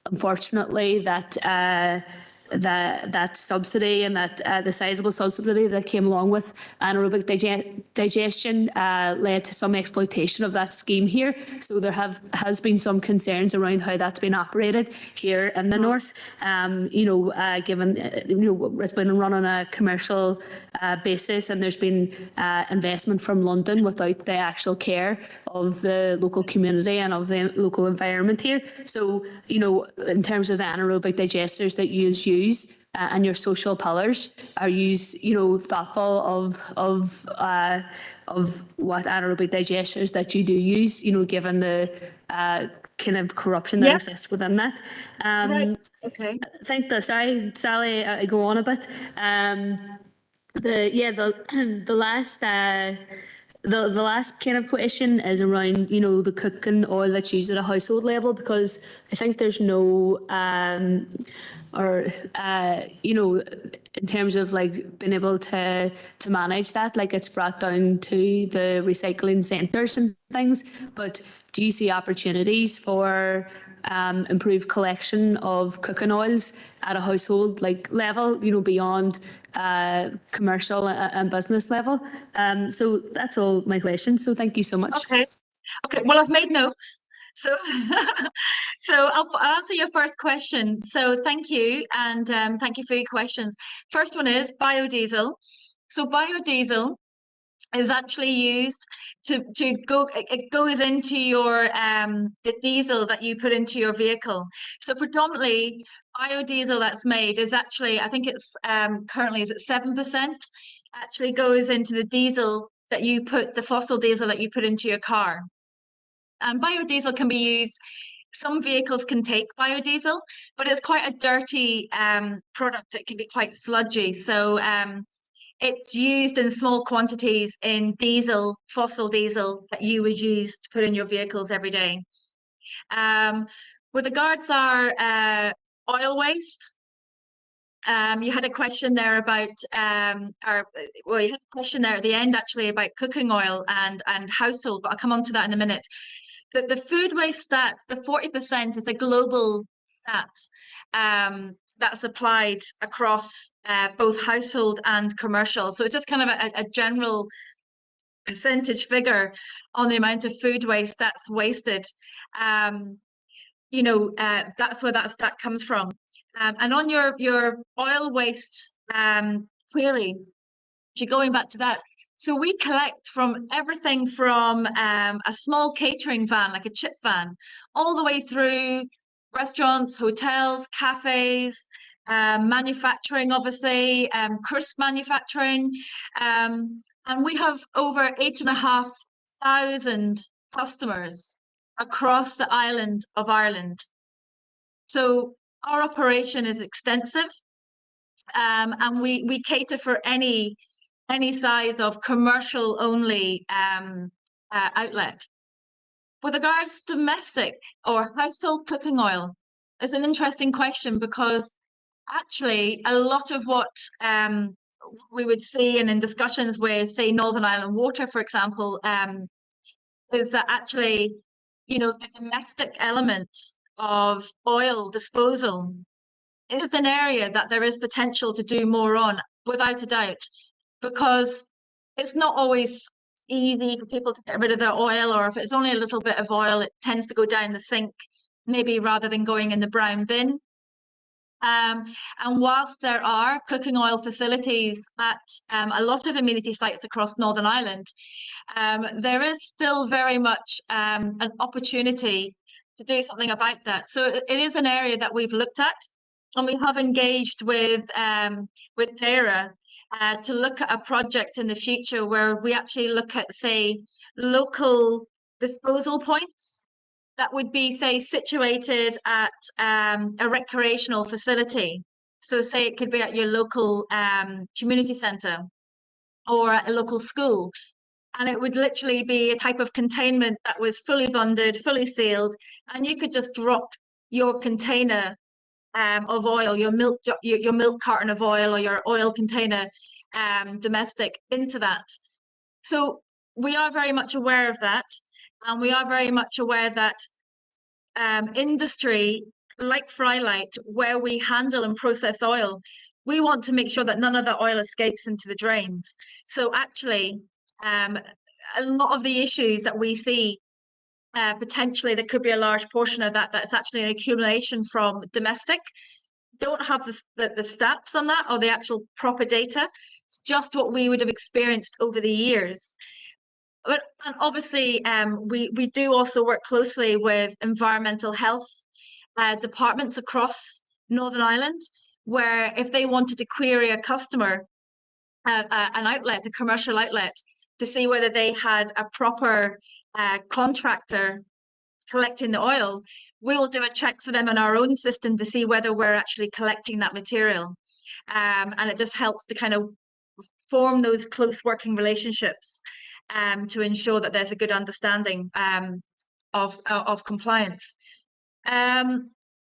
unfortunately, that subsidy and that the sizable subsidy that came along with anaerobic digestion led to some exploitation of that scheme here. So there has been some concerns around how that's been operated here in the north. Given it's been run on a commercial basis, and there's been investment from London without the actual care of the local community and of the local environment here. So in terms of the anaerobic digesters that you use and your social pillars, are you thoughtful of what anaerobic digesters that you do use, given the kind of corruption that exists within that? Right. Okay. I think that, sorry, Sally, I go on a bit. The last kind of question is around, the cooking oil that's used at a household level, because I think there's no, in terms of like being able to manage that, like it's brought down to the recycling centres and things. But do you see opportunities for improved collection of cooking oils at a household level, beyond commercial and business level? So that's all my questions. So thank you so much. Okay. Well, I've made notes. So, I'll answer your first question. So thank you, and thank you for your questions. First one is biodiesel. So biodiesel is actually used to go, it goes into your the diesel that you put into your vehicle. So predominantly biodiesel that's made is actually, I think it's currently is at 7%, actually goes into the diesel that you put, the fossil diesel that you put into your car. And biodiesel can be used, some vehicles can take biodiesel, but it's quite a dirty product. It can be quite sludgy. So it's used in small quantities in diesel, fossil diesel that you would use to put in your vehicles every day. With regards our oil waste, you had a question there about you had a question there at the end actually about cooking oil and household, but I'll come on to that in a minute. The food waste stat, the 40% is a global stat that's applied across both household and commercial. So it's just kind of a general percentage figure on the amount of food waste that's wasted. That's where that stat comes from. And on your oil waste query, if you're going back to that, so we collect from everything from a small catering van, like a chip van, all the way through restaurants, hotels, cafes, manufacturing, obviously, crisp manufacturing. And we have over 8,500 customers across the island of Ireland. So our operation is extensive, and we cater for any size of commercial only outlet. With regards to domestic or household cooking oil, it's an interesting question because actually a lot of what we would see and in discussions with, say, Northern Ireland Water, for example, is that actually, the domestic element of oil disposal is an area that there is potential to do more on, without a doubt, because it's not always easy for people to get rid of their oil, or if it's only a little bit of oil, it tends to go down the sink, maybe rather than going in the brown bin. And whilst there are cooking oil facilities at a lot of amenity sites across Northern Ireland, there is still very much an opportunity to do something about that. So it is an area that we've looked at, and we have engaged with DARA to look at a project in the future where we actually look at, say, local disposal points that would be, say, situated at a recreational facility. So say it could be at your local community centre or at a local school. And it would literally be a type of containment that was fully bonded, fully sealed, and you could just drop your container of oil, your milk carton of oil, or your oil container domestic into that. So we are very much aware of that, and we are very much aware that industry like Frylight, where we handle and process oil, we want to make sure that none of the oil escapes into the drains. So actually, a lot of the issues that we see, potentially there could be a large portion of that's actually an accumulation from domestic. Don't have the stats on that or the actual proper data. It's just what we would have experienced over the years. And obviously, we do also work closely with environmental health departments across Northern Ireland, where if they wanted to query a customer, an outlet, a commercial outlet, to see whether they had a proper contractor collecting the oil, we will do a check for them in our own system to see whether we're actually collecting that material. And it just helps to kind of form those close working relationships to ensure that there's a good understanding of compliance.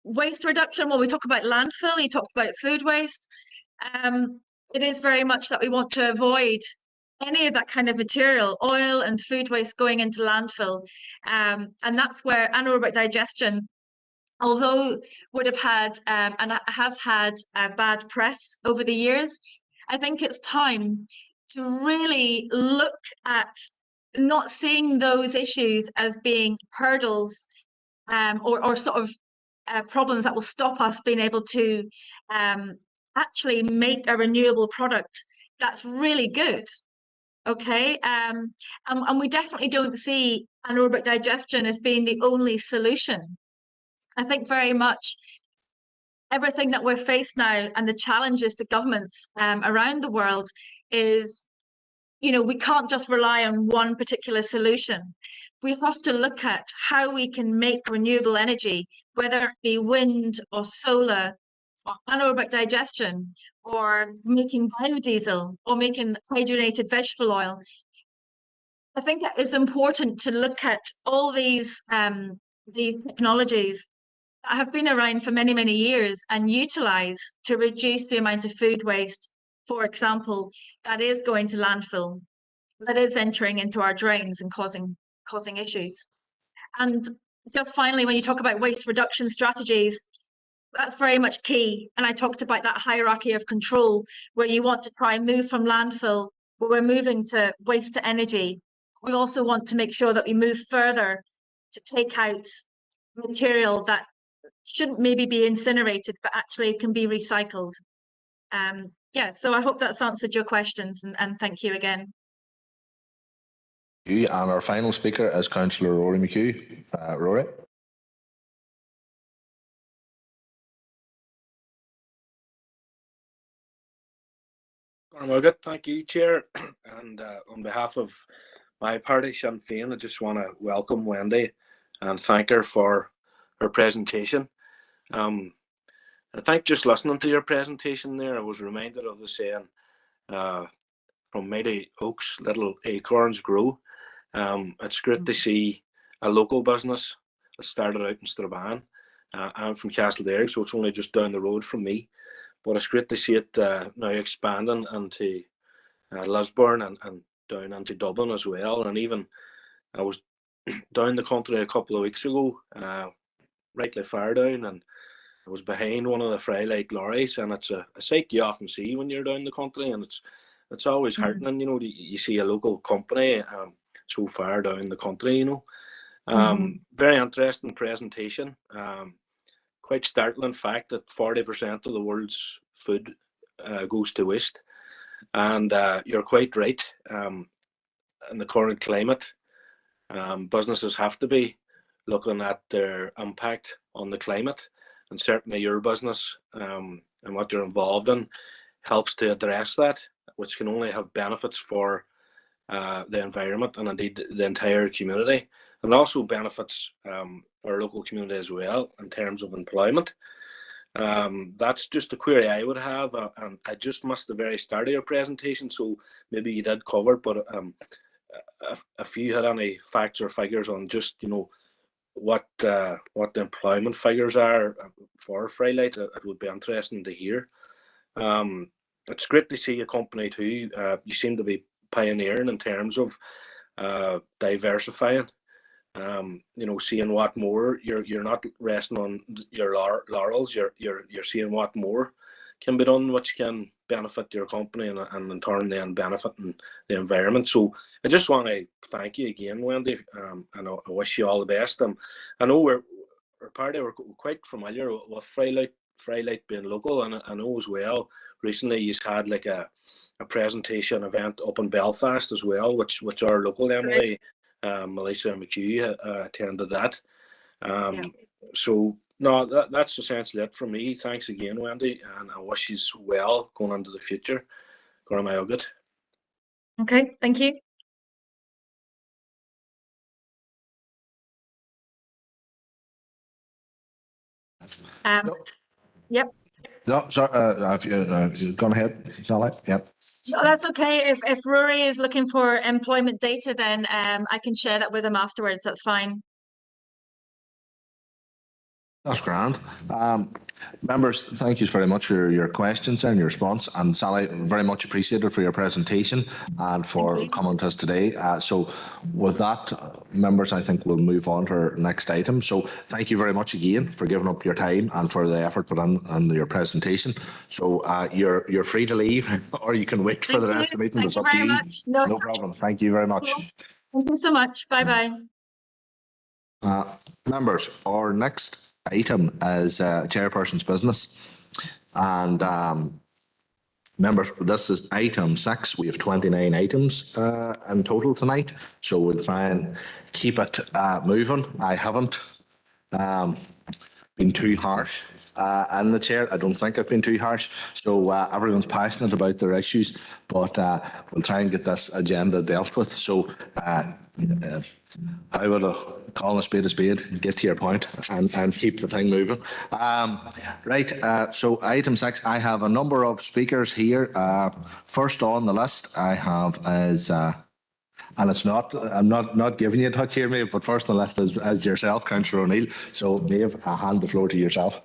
Waste reduction, well, we talk about landfill, you talked about food waste. It is very much that we want to avoid any of that kind of material, oil and food waste going into landfill. And that's where anaerobic digestion, although would have had and has had a bad press over the years, I think it's time to really look at not seeing those issues as being hurdles or sort of problems that will stop us being able to actually make a renewable product that's really good. Okay, and we definitely don't see anaerobic digestion as being the only solution. I think very much everything that we're faced now and the challenges to governments around the world is, we can't just rely on one particular solution. We have to look at how we can make renewable energy, whether it be wind or solar or anaerobic digestion or making biodiesel or making hydrogenated vegetable oil. I think it is important to look at all these technologies that have been around for many, many years and utilize to reduce the amount of food waste, for example, that is going to landfill, that is entering into our drains and causing issues. And just finally, when you talk about waste reduction strategies, that's very much key. And I talked about that hierarchy of control where you want to try and move from landfill, where we're moving to waste to energy. We also want to make sure that we move further to take out material that shouldn't maybe be incinerated, but actually can be recycled. Yeah, so I hope that's answered your questions, and thank you again. And our final speaker is Councillor Rory McHugh. Rory. Thank you, Chair. And on behalf of my party, Sinn Féin, I just want to welcome Wendy and thank her for her presentation. I think just listening to your presentation there, I was reminded of the saying, from mighty oaks, little acorns grow. It's great to see a local business that started out in Strabane. I'm from Castleberg, so it's only just down the road from me. But it's great to see it now expanding into Lisburn and down into Dublin as well. And even I was down the country a couple of weeks ago, rightly far down, and I was behind one of the Frylight lorries, and it's a sight you often see when you're down the country, and it's always heartening, you see a local company so far down the country, Very interesting presentation. Quite startling fact that 40% of the world's food goes to waste. And you're quite right. In the current climate, businesses have to be looking at their impact on the climate. And certainly your business and what you're involved in helps to address that, which can only have benefits for the environment and indeed the entire community, and also benefits our local community as well in terms of employment. That's just a query I would have, and I just missed the very start of your presentation, so maybe you did cover it, but if you had any facts or figures on just what the employment figures are for Frylight, it would be interesting to hear. It's great to see a company too. You seem to be pioneering in terms of diversifying. Seeing what more you're not resting on your laurels. You're seeing what more can be done, which can benefit your company and in turn then benefiting the environment. So I just want to thank you again, Wendy, and I wish you all the best. I know we're quite familiar with Frylight being local, and I know as well recently you've had like a presentation event up in Belfast as well, which our local Emily, Melissa McHugh, attended that. So no, that's essentially it for me. Thanks again, Wendy, and I wish you well going into the future. Okay, thank you. Yep. No, sorry, if you've gone ahead, is that right? Yep. No, that's okay. If Rory is looking for employment data, then I can share that with him afterwards. That's fine. That's grand. Members, thank you very much for your questions and your response. And Sally, very much appreciated for your presentation and for coming to us today. So with that, members, I think we'll move on to our next item. So thank you very much again for giving up your time and for the effort put on your presentation. So you're free to leave, or you can wait for the rest of the meeting. It's up to you. No problem. Thank you very much. Thank you so much. Bye-bye. Members, our next item is chairperson's business, and members, this is item 6. We have 29 items in total tonight, so we'll try and keep it moving. I haven't been too harsh. And the chair, I don't think I've been too harsh. So everyone's passionate about their issues, but we'll try and get this agenda dealt with. So I would call a spade, get to your point, and keep the thing moving. Right, so item 6, I have a number of speakers here. First on the list I have is, and it's not, I'm not giving you a touch here, Maeve, but first on the list is yourself, Councillor O'Neill. So Maeve, I hand the floor to yourself.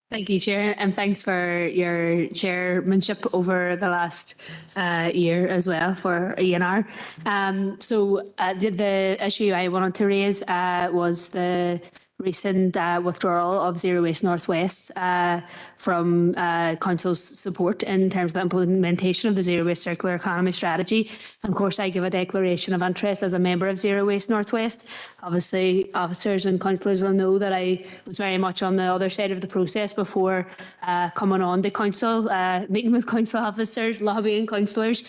Thank you, Chair, and thanks for your chairmanship over the last year as well for ENR. So the issue I wanted to raise was the recent withdrawal of Zero Waste Northwest from Council's support in terms of the implementation of the Zero Waste Circular Economy strategy. And of course, I give a declaration of interest as a member of Zero Waste Northwest. Obviously, officers and councillors will know that I was very much on the other side of the process before coming on to council, meeting with council officers, lobbying councillors,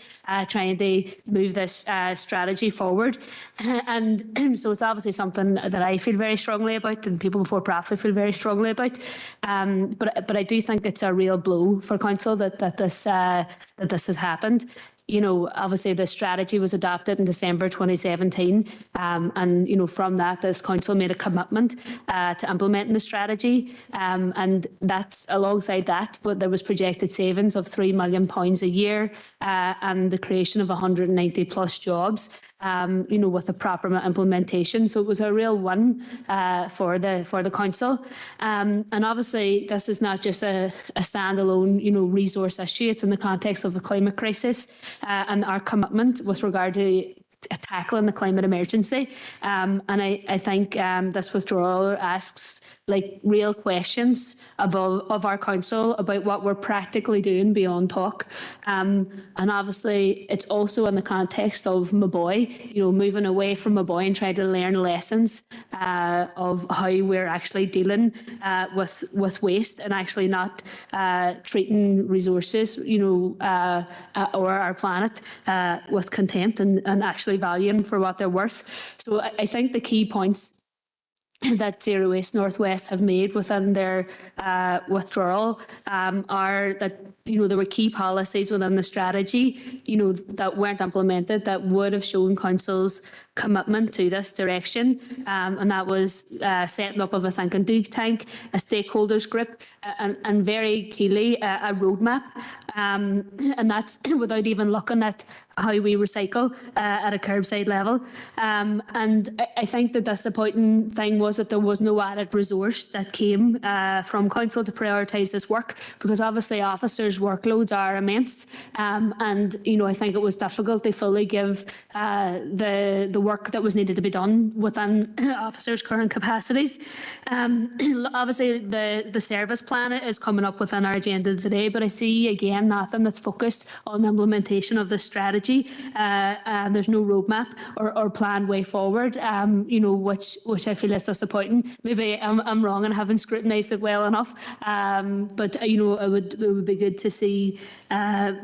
trying to move this strategy forward. And so it's obviously something that I feel very strongly about, and people before profit feel very strongly about. But I do think it's a real blow for council that this has happened. You know, obviously the strategy was adopted in December 2017, and you know, from that, this council made a commitment to implementing the strategy, and that's alongside that, but there was projected savings of £3 million a year, and the creation of 190 plus jobs. You know, with the proper implementation, so it was a real win for the council. And obviously, this is not just a standalone, you know, resource issue. It's in the context of the climate crisis and our commitment with regard to tackling the climate emergency. And I think this withdrawal asks like real questions of our council about what we're practically doing beyond talk. And obviously it's also in the context of my boy, you know, moving away from my boy and trying to learn lessons of how we're actually dealing with waste and actually not treating resources, you know, or our planet with contempt and actually valuing for what they're worth. So I think the key points that Zero Waste Northwest have made within their withdrawal are that, you know, there were key policies within the strategy, you know, that weren't implemented that would have shown council's commitment to this direction, and that was setting up of a think and do tank, a stakeholders group, and very keenly a roadmap, and that's without even looking at how we recycle at a curbside level. And I think the disappointing thing was that there was no added resource that came from council to prioritise this work, because obviously officers' workloads are immense, and you know, I think it was difficult to fully give the work that was needed to be done within officers' current capacities. Obviously the service plan is coming up within our agenda today, but I see again nothing that's focused on the implementation of the strategy. There's no roadmap or planned way forward, you know, which I feel is disappointing. Maybe I'm wrong and haven't scrutinised it well enough, but you know, it would be good to see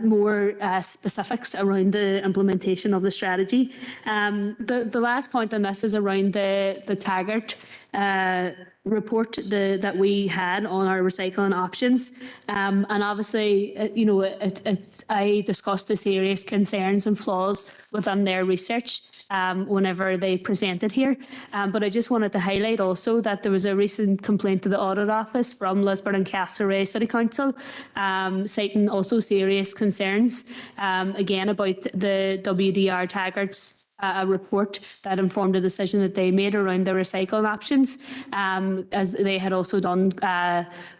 more specifics around the implementation of the strategy. The last point on this is around the Taggart report that we had on our recycling options, and obviously you know, I discussed the serious concerns and flaws within their research whenever they presented here, but I just wanted to highlight also that there was a recent complaint to the Audit Office from Lisburn and Castlereagh City Council, citing also serious concerns again about the WDR Taggart's a report that informed a decision that they made around their recycling options, as they had also done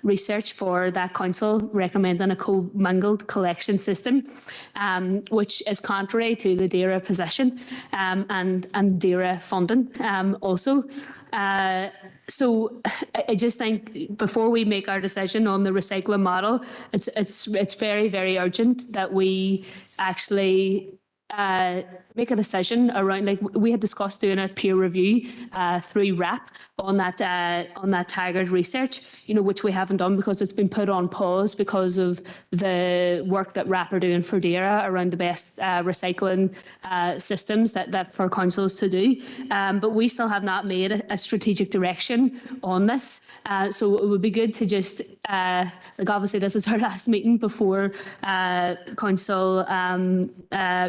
research for that council recommending a commingled collection system, which is contrary to the DERA position and DERA funding also. So I just think before we make our decision on the recycling model, it's very, very urgent that we actually make a decision around, like we had discussed doing a peer review through RAP on that target research, you know, which we haven't done because it's been put on pause because of the work that RAP are doing for DAERA around the best recycling systems that for councils to do. But we still have not made a strategic direction on this. So it would be good to just, like obviously this is our last meeting before council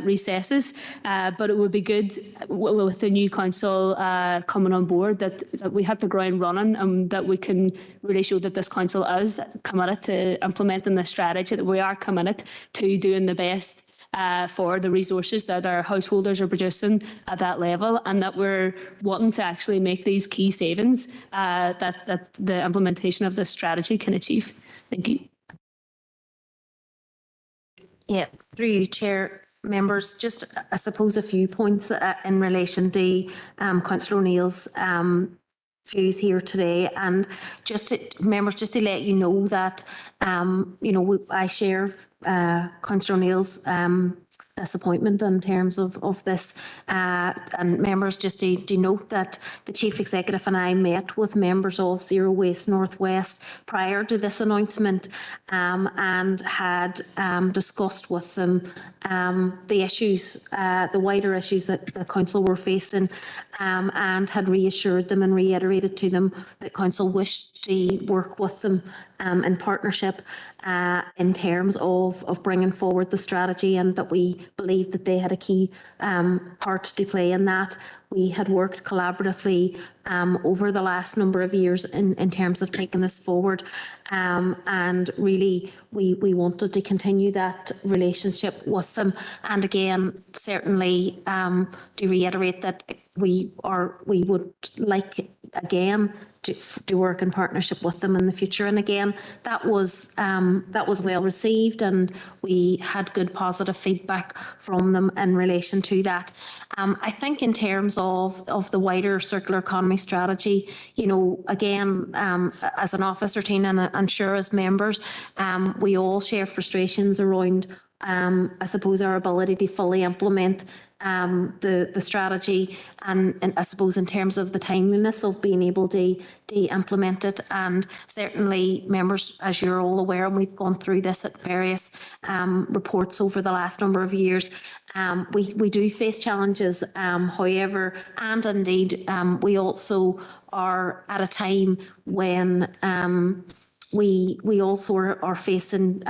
recesses, but it would be good with the new council coming on board that we have the ground running and that we can really show that this council is committed to implementing this strategy, that we are committed to doing the best for the resources that our householders are producing at that level, and that we're wanting to actually make these key savings that the implementation of this strategy can achieve. Thank you. Yeah, through you, Chair. Members, just I suppose a few points in relation to Councillor O'Neill's views here today, and just to, members, just to let you know that you know, I share Councillor O'Neill's disappointment in terms of this, and members, just to note that the Chief Executive and I met with members of Zero Waste Northwest prior to this announcement, and had discussed with them the issues, the wider issues that the council were facing, and had reassured them and reiterated to them that council wished to work with them in partnership in terms of bringing forward the strategy, and that we believed that they had a key part to play in that. We had worked collaboratively over the last number of years in terms of taking this forward, and really we wanted to continue that relationship with them. And again, certainly to reiterate that we would like again to work in partnership with them in the future. And again, that was well received, and we had good positive feedback from them in relation to that. I think in terms of the wider circular economy strategy, you know, again, as an officer team, and I'm sure as members, we all share frustrations around I suppose our ability to fully implement the strategy, and I suppose in terms of the timeliness of being able to implement it. And certainly, members, as you're all aware, and we've gone through this at various reports over the last number of years, we do face challenges. However, and indeed, we also are at a time when we also are facing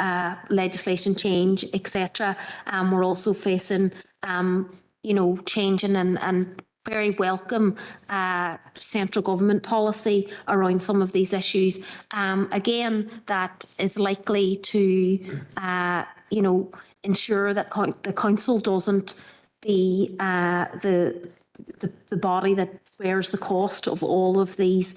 legislation change, etc. We're also facing you know, changing and very welcome central government policy around some of these issues. Again, that is likely to you know, ensure that the council doesn't be the body that bears the cost of all of these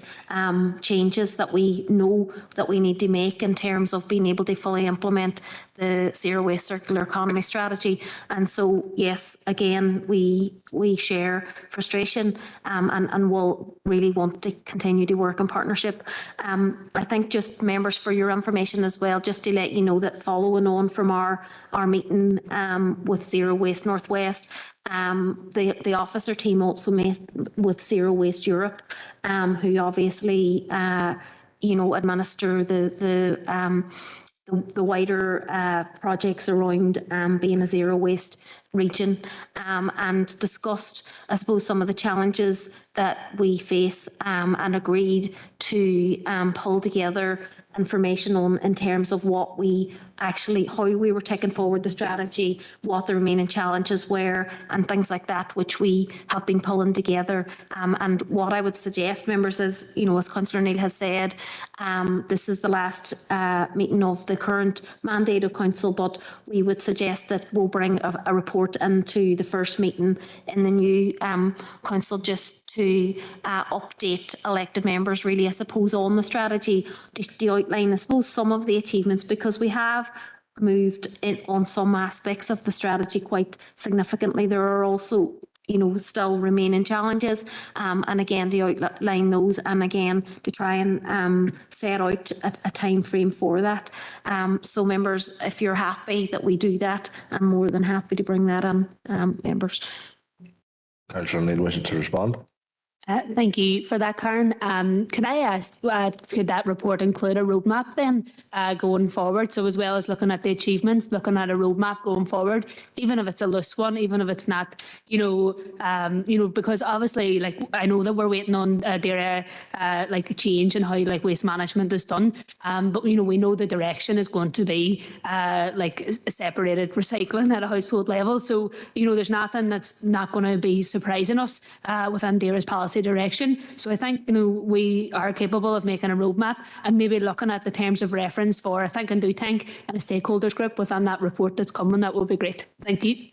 changes that we know that we need to make in terms of being able to fully implement the Zero Waste Circular Economy strategy. And so, yes, again, we share frustration, and will really want to continue to work in partnership. I think, just members, for your information as well, just to let you know that following on from our meeting with Zero Waste Northwest, the officer team also met with Zero Waste Europe, who obviously you know, administer the wider projects around being a zero waste region, and discussed, I suppose, some of the challenges that we face, and agreed to pull together information on in terms of what we actually, how we were taking forward the strategy, what the remaining challenges were, and things like that, which we have been pulling together. And what I would suggest, members, is, you know, as Councillor Neil has said, this is the last meeting of the current mandate of council, but we would suggest that we'll bring a report into the first meeting in the new council, just to update elected members, really, I suppose, on the strategy, to outline, I suppose, some of the achievements, because we have moved in on some aspects of the strategy quite significantly. There are also still remaining challenges, and again to outline those, and again to try and set out a time frame for that. So members, if you're happy that we do that, I'm more than happy to bring that on, members. Councillor Neil wishes to respond. Thank you for that, Karen. Can I ask, could that report include a roadmap then going forward? So as well as looking at the achievements, looking at a roadmap going forward, even if it's a loose one, even if it's not, because obviously, like, I know that we're waiting on their like a change in how like waste management is done, but we know the direction is going to be like separated recycling at a household level. So there's nothing that's not going to be surprising us within DAERA's policy direction. So I think we are capable of making a roadmap and maybe looking at the terms of reference for a think and do tank and a stakeholders group within that report that's coming. That would be great. Thank you.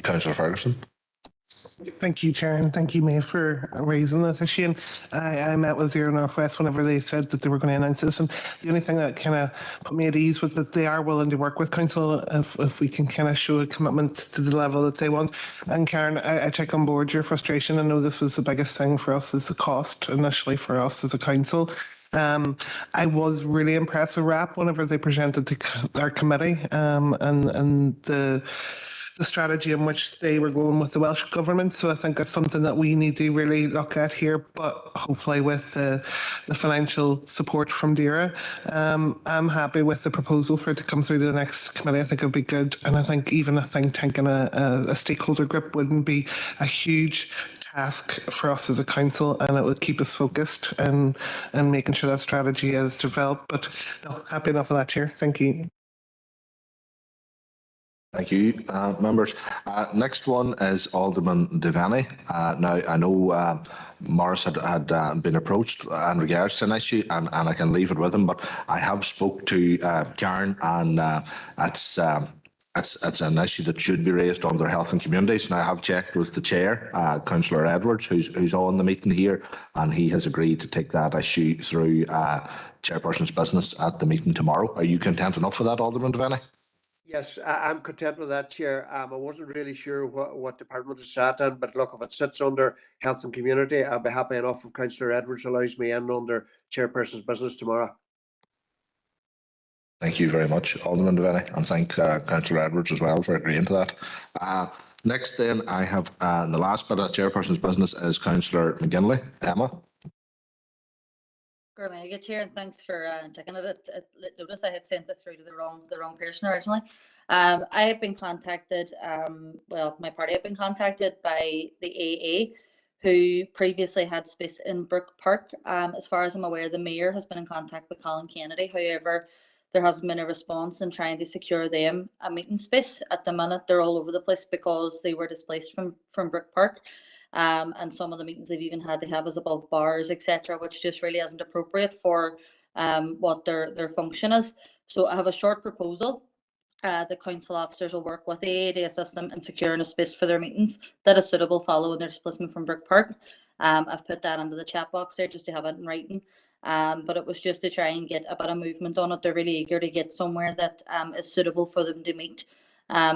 Councillor Ferguson. Thank you, Chair, and thank you, May, for raising that issue. And I met with Zero Northwest whenever they said that they were going to announce this, and the only thing that kind of put me at ease was that they are willing to work with Council if we can kind of show a commitment to the level that they want. And Karen, I take on board your frustration. I know this was the biggest thing for us, is the cost initially for us as a council. I was really impressed with RAP whenever they presented to our committee and the strategy in which they were going with the Welsh Government. So I think that's something that we need to really look at here, but hopefully with the financial support from DAERA. I'm happy with the proposal for it to come through to the next committee. I think it would be good. And I think even a think tank and a stakeholder group wouldn't be a huge task for us as a council, and it would keep us focused and making sure that strategy is developed. But no, happy enough of that, Chair. Thank you. Thank you, members. Next one is Alderman Devaney. Now, I know Morris had been approached in regards to an issue, and I can leave it with him, but I have spoke to Karen, and it's an issue that should be raised under Health and Communities. And I have checked with the Chair, Councillor Edwards, who's on the meeting here, and he has agreed to take that issue through Chairperson's business at the meeting tomorrow. Are you content enough for that, Alderman Devaney? Yes, I'm content with that, Chair. I wasn't really sure what department it sat in, but look, if it sits under Health and Community, I'll be happy enough if Councillor Edwards allows me in under Chairperson's business tomorrow. Thank you very much, Alderman Devaney, and thank Councillor Edwards as well for agreeing to that. Next then, I have the last bit of Chairperson's business is Councillor McGinley. Emma. Good Chair, and thanks for taking it. Notice I had sent it through to the wrong person originally. I have been contacted. My party have been contacted by the AA, who previously had space in Brook Park. As far as I'm aware, the Mayor has been in contact with Colin Kennedy. However, there hasn't been a response in trying to secure them a meeting space. At the minute, they're all over the place because they were displaced from Brook Park. And some of the meetings they've even had to have is above bars, etc., which just really isn't appropriate for what their function is. So I have a short proposal. The council officers will work with the AA to assist them in securing a space for their meetings that is suitable following their displacement from Brook Park. I've put that into the chat box there just to have it in writing. But it was just to try and get a bit of movement on it. They're really eager to get somewhere that is suitable for them to meet.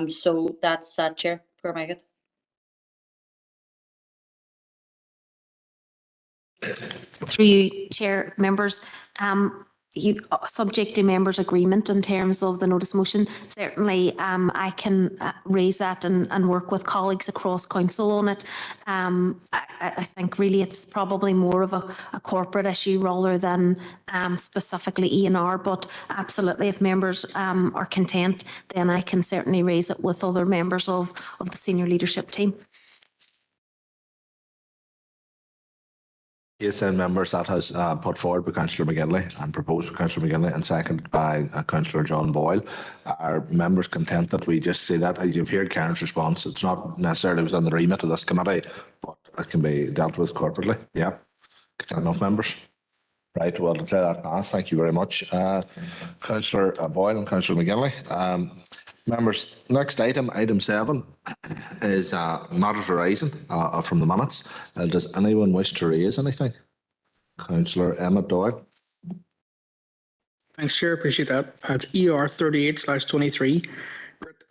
So that's that, Chair. For my good. Through you, Chair, members, subject to members' agreement in terms of the notice motion, certainly I can raise that and work with colleagues across council on it. I think really it's probably more of a corporate issue rather than specifically E&R, but absolutely if members are content, then I can certainly raise it with other members of the senior leadership team. Yes, and members, that has put forward by Councillor McGinley and proposed by Councillor McGinley and seconded by Councillor John Boyle. Are members content that we just say that? As you've heard Karen's response, it's not necessarily within the remit of this committee, but it can be dealt with corporately. Yeah. Content enough, members? Right, well, to declare that passed. Thank you very much, Councillor Boyle and Councillor McGinley. Members, next item 7, is matters arising from the minutes. Does anyone wish to raise anything? Councillor Emmett Doyle. Thanks, Chair. Appreciate that. It's ER 38/23.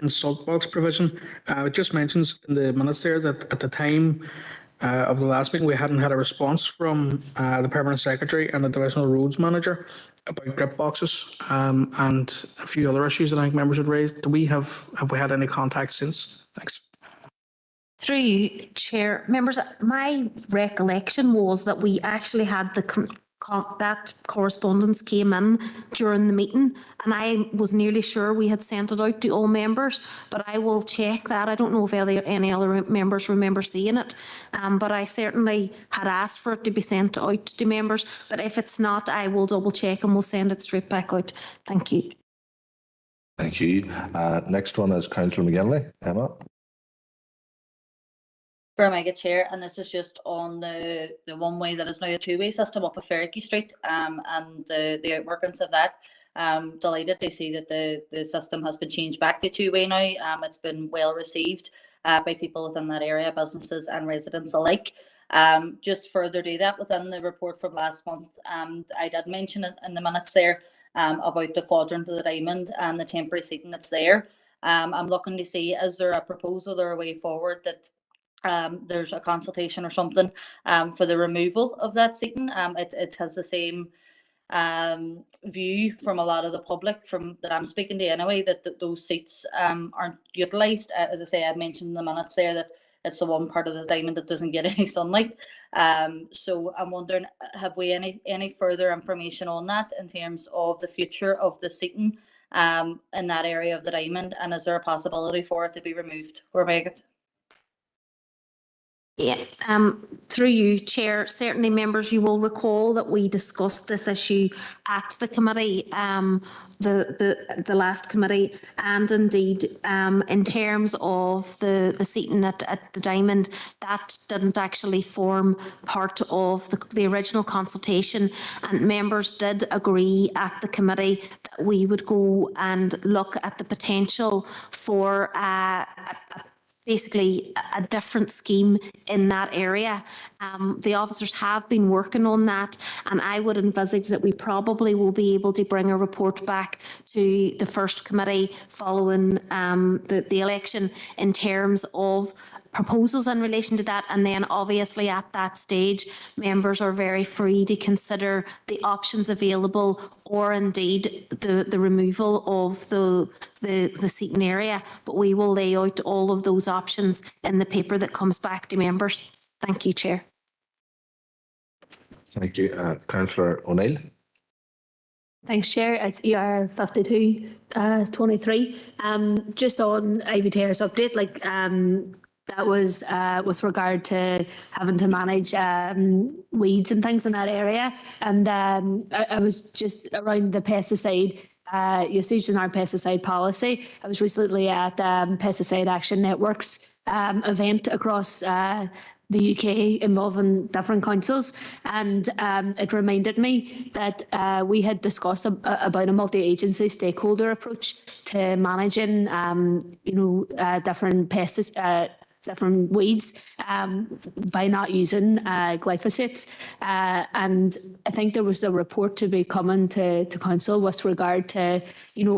in salt box provision. It just mentions in the minutes there that at the time of the last meeting, we hadn't had a response from the Permanent Secretary and the Divisional Roads Manager about grip boxes and a few other issues that I think members had raised. Have we had any contact since? Thanks. Through you, Chair. Members, my recollection was that we actually had that correspondence came in during the meeting, and I was nearly sure we had sent it out to all members, but I will check that. I don't know if any other members remember seeing it, but I certainly had asked for it to be sent out to members, but if it's not, I will double check and we'll send it straight back out. Thank you. Thank you. Next one is Councillor McGinley. Emma. Very mega chair, and this is just on the one way that is now a two-way system up a Fergie Street, and the outworkings of that. Delighted to see that the system has been changed back to two-way now. It's been well received by people within that area, businesses and residents alike. Just further to that, within the report from last month, I did mention it in the minutes there about the quadrant of the diamond and the temporary seating that's there. I'm looking to see, is there a proposal or a way forward that there's a consultation or something for the removal of that seating. It has the same view from a lot of the public from that I'm speaking to anyway, that those seats aren't utilised. As I say, I mentioned in the minutes there that it's the one part of the diamond that doesn't get any sunlight. So I'm wondering, have we any further information on that in terms of the future of the seating in that area of the diamond, and is there a possibility for it to be removed? Or Megan? Yeah, through you, Chair, certainly members, you will recall that we discussed this issue at the committee, the last committee, and indeed in terms of the seating at the Diamond, that didn't actually form part of the original consultation, and members did agree at the committee that we would go and look at the potential for basically a different scheme in that area. The officers have been working on that, and I would envisage that we probably will be able to bring a report back to the first committee following the election in terms of proposals in relation to that, and then obviously at that stage members are very free to consider the options available or indeed the removal of the seating area, but we will lay out all of those options in the paper that comes back to members. Thank you, Chair. Thank you. Councillor O'Neill. Thanks, Chair. It's ER 5223. Just on Ivy Terrace update, that was with regard to having to manage weeds and things in that area. And I was just around the pesticide usage in our pesticide policy. I was recently at Pesticide Action Network's event across the UK involving different councils, and it reminded me that we had discussed about a multi-agency stakeholder approach to managing different pesticides, different weeds by not using glyphosates, and I think there was a report to be coming to council with regard to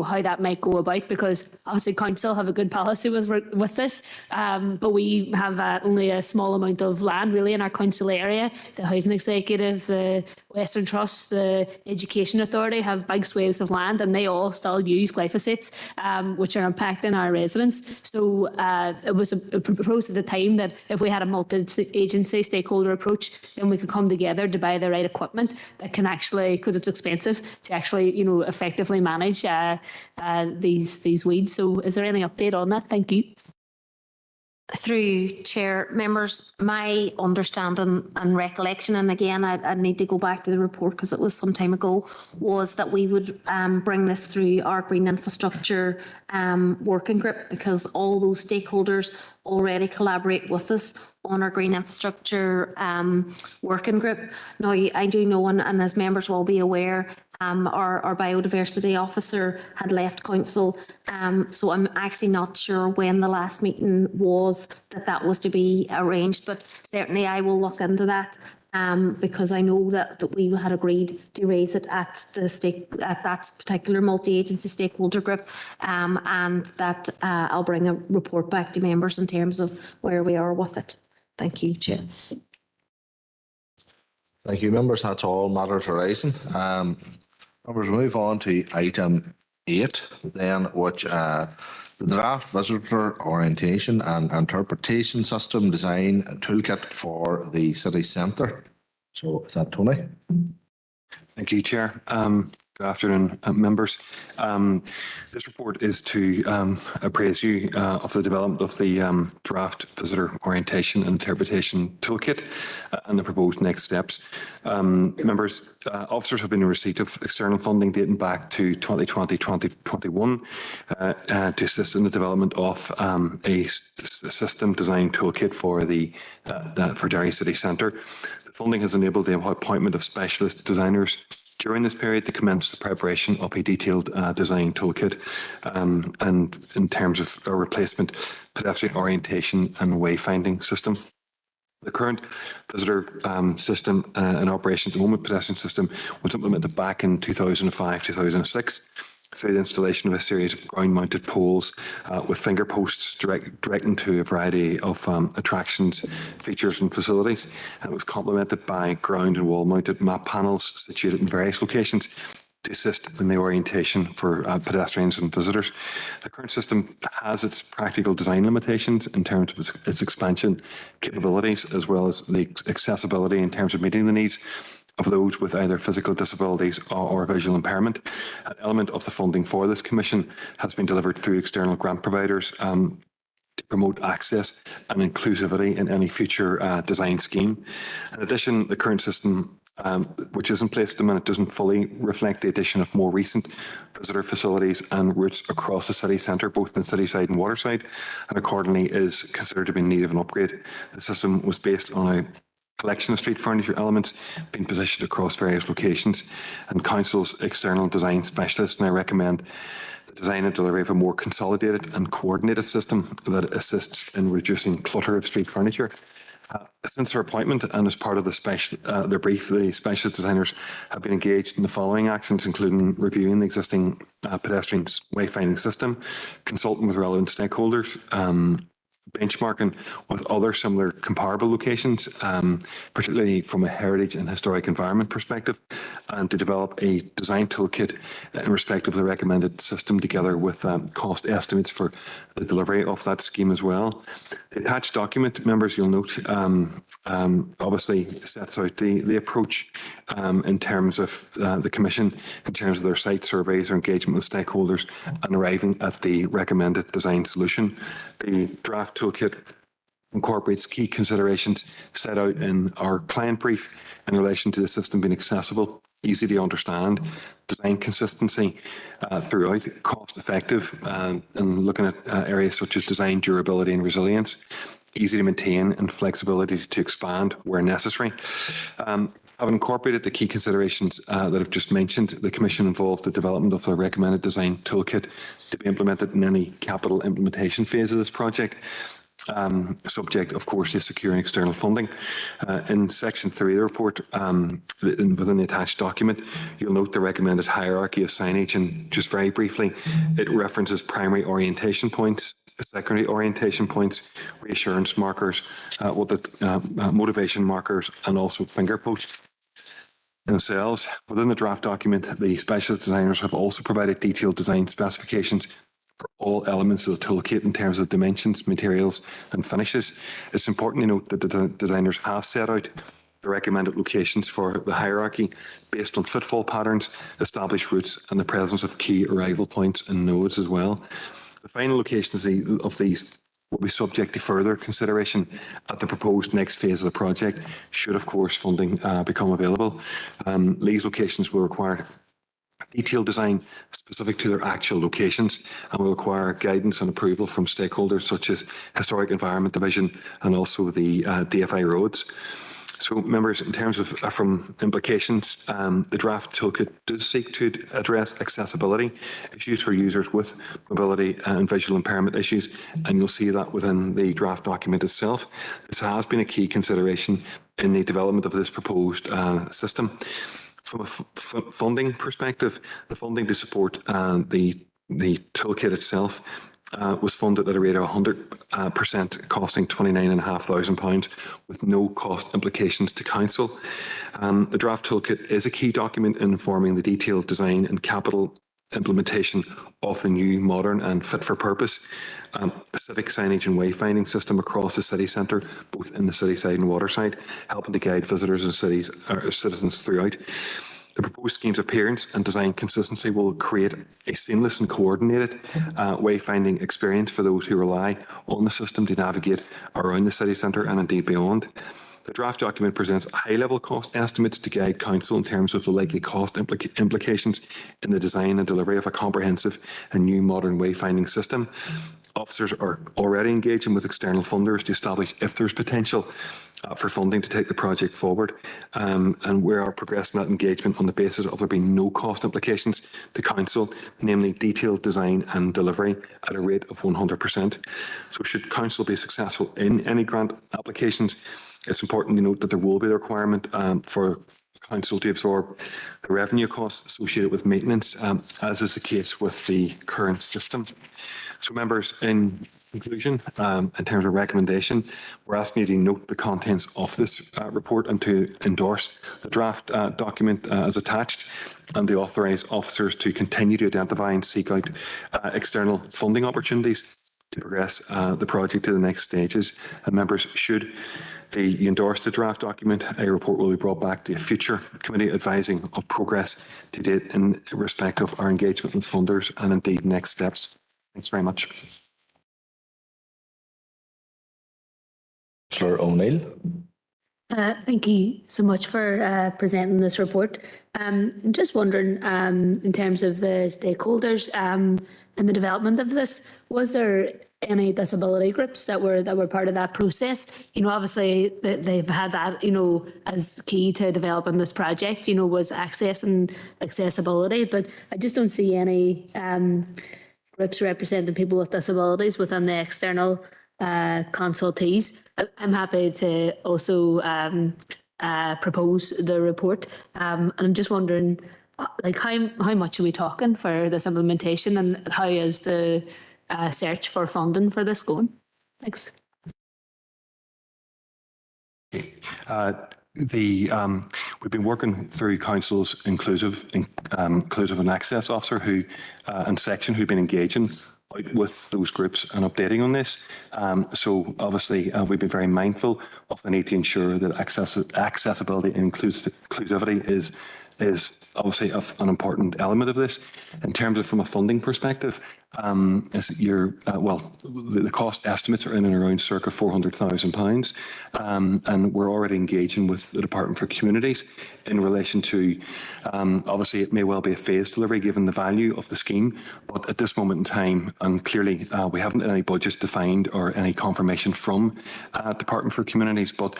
how that might go about, because obviously council have a good policy with this, but we have only a small amount of land really in our council area. The Housing Executive, the Western Trust, the Education Authority have big swathes of land, and they all still use glyphosates, which are impacting our residents. So it was proposed at the time that if we had a multi-agency stakeholder approach, then we could come together to buy the right equipment that can actually, because it's expensive, to actually effectively manage these weeds. So is there any update on that? Thank you. Through you, Chair, members, my understanding and recollection, and again I need to go back to the report because it was some time ago, was that we would bring this through our green infrastructure working group, because all those stakeholders already collaborate with us on our green infrastructure working group. Now, I do know, and as members will be aware, our biodiversity officer had left council, so I'm actually not sure when the last meeting was that was to be arranged, but certainly I will look into that because I know that we had agreed to raise it at that particular multi-agency stakeholder group, and that I'll bring a report back to members in terms of where we are with it. Thank you, Chair. Thank you, members. That's all matters arising. Members, we move on to item 8, then, which the draft visitor orientation and interpretation system design toolkit for the city centre. So is that Tony? Thank you, Chair. Good afternoon, members. This report is to appraise you of the development of the draft visitor orientation and interpretation toolkit and the proposed next steps. Members, officers have been in receipt of external funding dating back to 2020-2021 to assist in the development of a system design toolkit for for Derry City Centre. The funding has enabled the appointment of specialist designers during this period to commence the preparation of a detailed design toolkit and in terms of a replacement pedestrian orientation and wayfinding system. The current visitor system in operation at the moment, pedestrian system, was implemented back in 2005-2006 through the installation of a series of ground-mounted poles with finger posts directing to a variety of attractions, features and facilities. And it was complemented by ground and wall-mounted map panels situated in various locations to assist in the orientation for pedestrians and visitors. The current system has its practical design limitations in terms of its expansion capabilities, as well as the accessibility in terms of meeting the needs of those with either physical disabilities or visual impairment. An element of the funding for this commission has been delivered through external grant providers to promote access and inclusivity in any future design scheme. In addition, the current system, which is in place at the minute, doesn't fully reflect the addition of more recent visitor facilities and routes across the city centre, both in city side and water side, and accordingly is considered to be in need of an upgrade. The system was based on a collection of street furniture elements being positioned across various locations, and Council's external design specialists now recommend the design and delivery of a more consolidated and coordinated system that assists in reducing clutter of street furniture. Since their appointment and as part of their brief, the specialist designers have been engaged in the following actions, including reviewing the existing pedestrian wayfinding system, consulting with relevant stakeholders, benchmarking with other similar comparable locations, particularly from a heritage and historic environment perspective, and to develop a design toolkit in respect of the recommended system, together with cost estimates for the delivery of that scheme as well. The attached document, members, you'll note, obviously sets out the approach in terms of the Commission, in terms of their site surveys or engagement with stakeholders, and arriving at the recommended design solution. The draft toolkit incorporates key considerations set out in our client brief in relation to the system being accessible, easy to understand, design consistency throughout, cost effective, and looking at areas such as design durability and resilience, easy to maintain, and flexibility to expand where necessary. Having incorporated the key considerations that I've just mentioned, the Commission involved the development of the recommended design toolkit to be implemented in any capital implementation phase of this project, subject, of course, to securing external funding. In section 3 of the report, within the attached document, you'll note the recommended hierarchy of signage, and just very briefly, it references primary orientation points, secondary orientation points, reassurance markers, motivation markers, and also finger posts themselves. Within the draft document, the specialist designers have also provided detailed design specifications for all elements of the toolkit in terms of dimensions, materials, and finishes. It's important to note that the designers have set out the recommended locations for the hierarchy based on footfall patterns, established routes, and the presence of key arrival points and nodes as well. The final locations of these will be subject to further consideration at the proposed next phase of the project, should, of course, funding become available. These locations will require detailed design specific to their actual locations and will require guidance and approval from stakeholders such as Historic Environment Division and also the DFI Roads. So, members, in terms of from implications, the draft toolkit does seek to address accessibility issues for users with mobility and visual impairment issues, and you'll see that within the draft document itself. This has been a key consideration in the development of this proposed system. From a funding perspective, the funding to support the toolkit itself was funded at a rate of 100%, costing £29,500 with no cost implications to council. The draft toolkit is a key document informing the detailed design and capital implementation of the new, modern and fit for purpose civic signage and wayfinding system across the city centre, both in the city side and waterside, helping to guide visitors and citizens throughout. The proposed scheme's appearance and design consistency will create a seamless and coordinated wayfinding experience for those who rely on the system to navigate around the city centre and indeed beyond. The draft document presents high-level cost estimates to guide council in terms of the likely cost implications in the design and delivery of a comprehensive and new modern wayfinding system. Officers are already engaging with external funders to establish if there's potential for funding to take the project forward, and we are progressing that engagement on the basis of there being no cost implications to council, namely detailed design and delivery at a rate of 100%. So should council be successful in any grant applications, it's important to note that there will be a requirement for council to absorb the revenue costs associated with maintenance, as is the case with the current system. So, members, in conclusion, in terms of recommendation, we're asking you to note the contents of this report and to endorse the draft document as attached, and to authorise officers to continue to identify and seek out external funding opportunities to progress the project to the next stages. And members, should you endorse the draft document, a report will be brought back to a future committee advising of progress to date in respect of our engagement with funders and indeed next steps. Thanks very much. Councillor O'Neill. Thank you so much for presenting this report. I'm just wondering, in terms of the stakeholders in the development of this, was there any disability groups that were part of that process? You know, obviously they've had that, you know, as key to developing this project, you know, was access and accessibility, but I just don't see any groups representing people with disabilities within the external consultees. I'm happy to also propose the report, and I'm just wondering, like, how much are we talking for this implementation, and how is the search for funding for this going? Thanks. We've been working through council's inclusive and access officer and section who've been engaging out with those groups and updating on this. So obviously we've been very mindful of the need to ensure that accessibility and inclusivity is obviously an important element of this. In terms of from a funding perspective, the cost estimates are in and around circa £400,000, and we're already engaging with the Department for Communities in relation to, obviously it may well be a phased delivery given the value of the scheme, but at this moment in time, and clearly we haven't any budgets defined or any confirmation from Department for Communities, but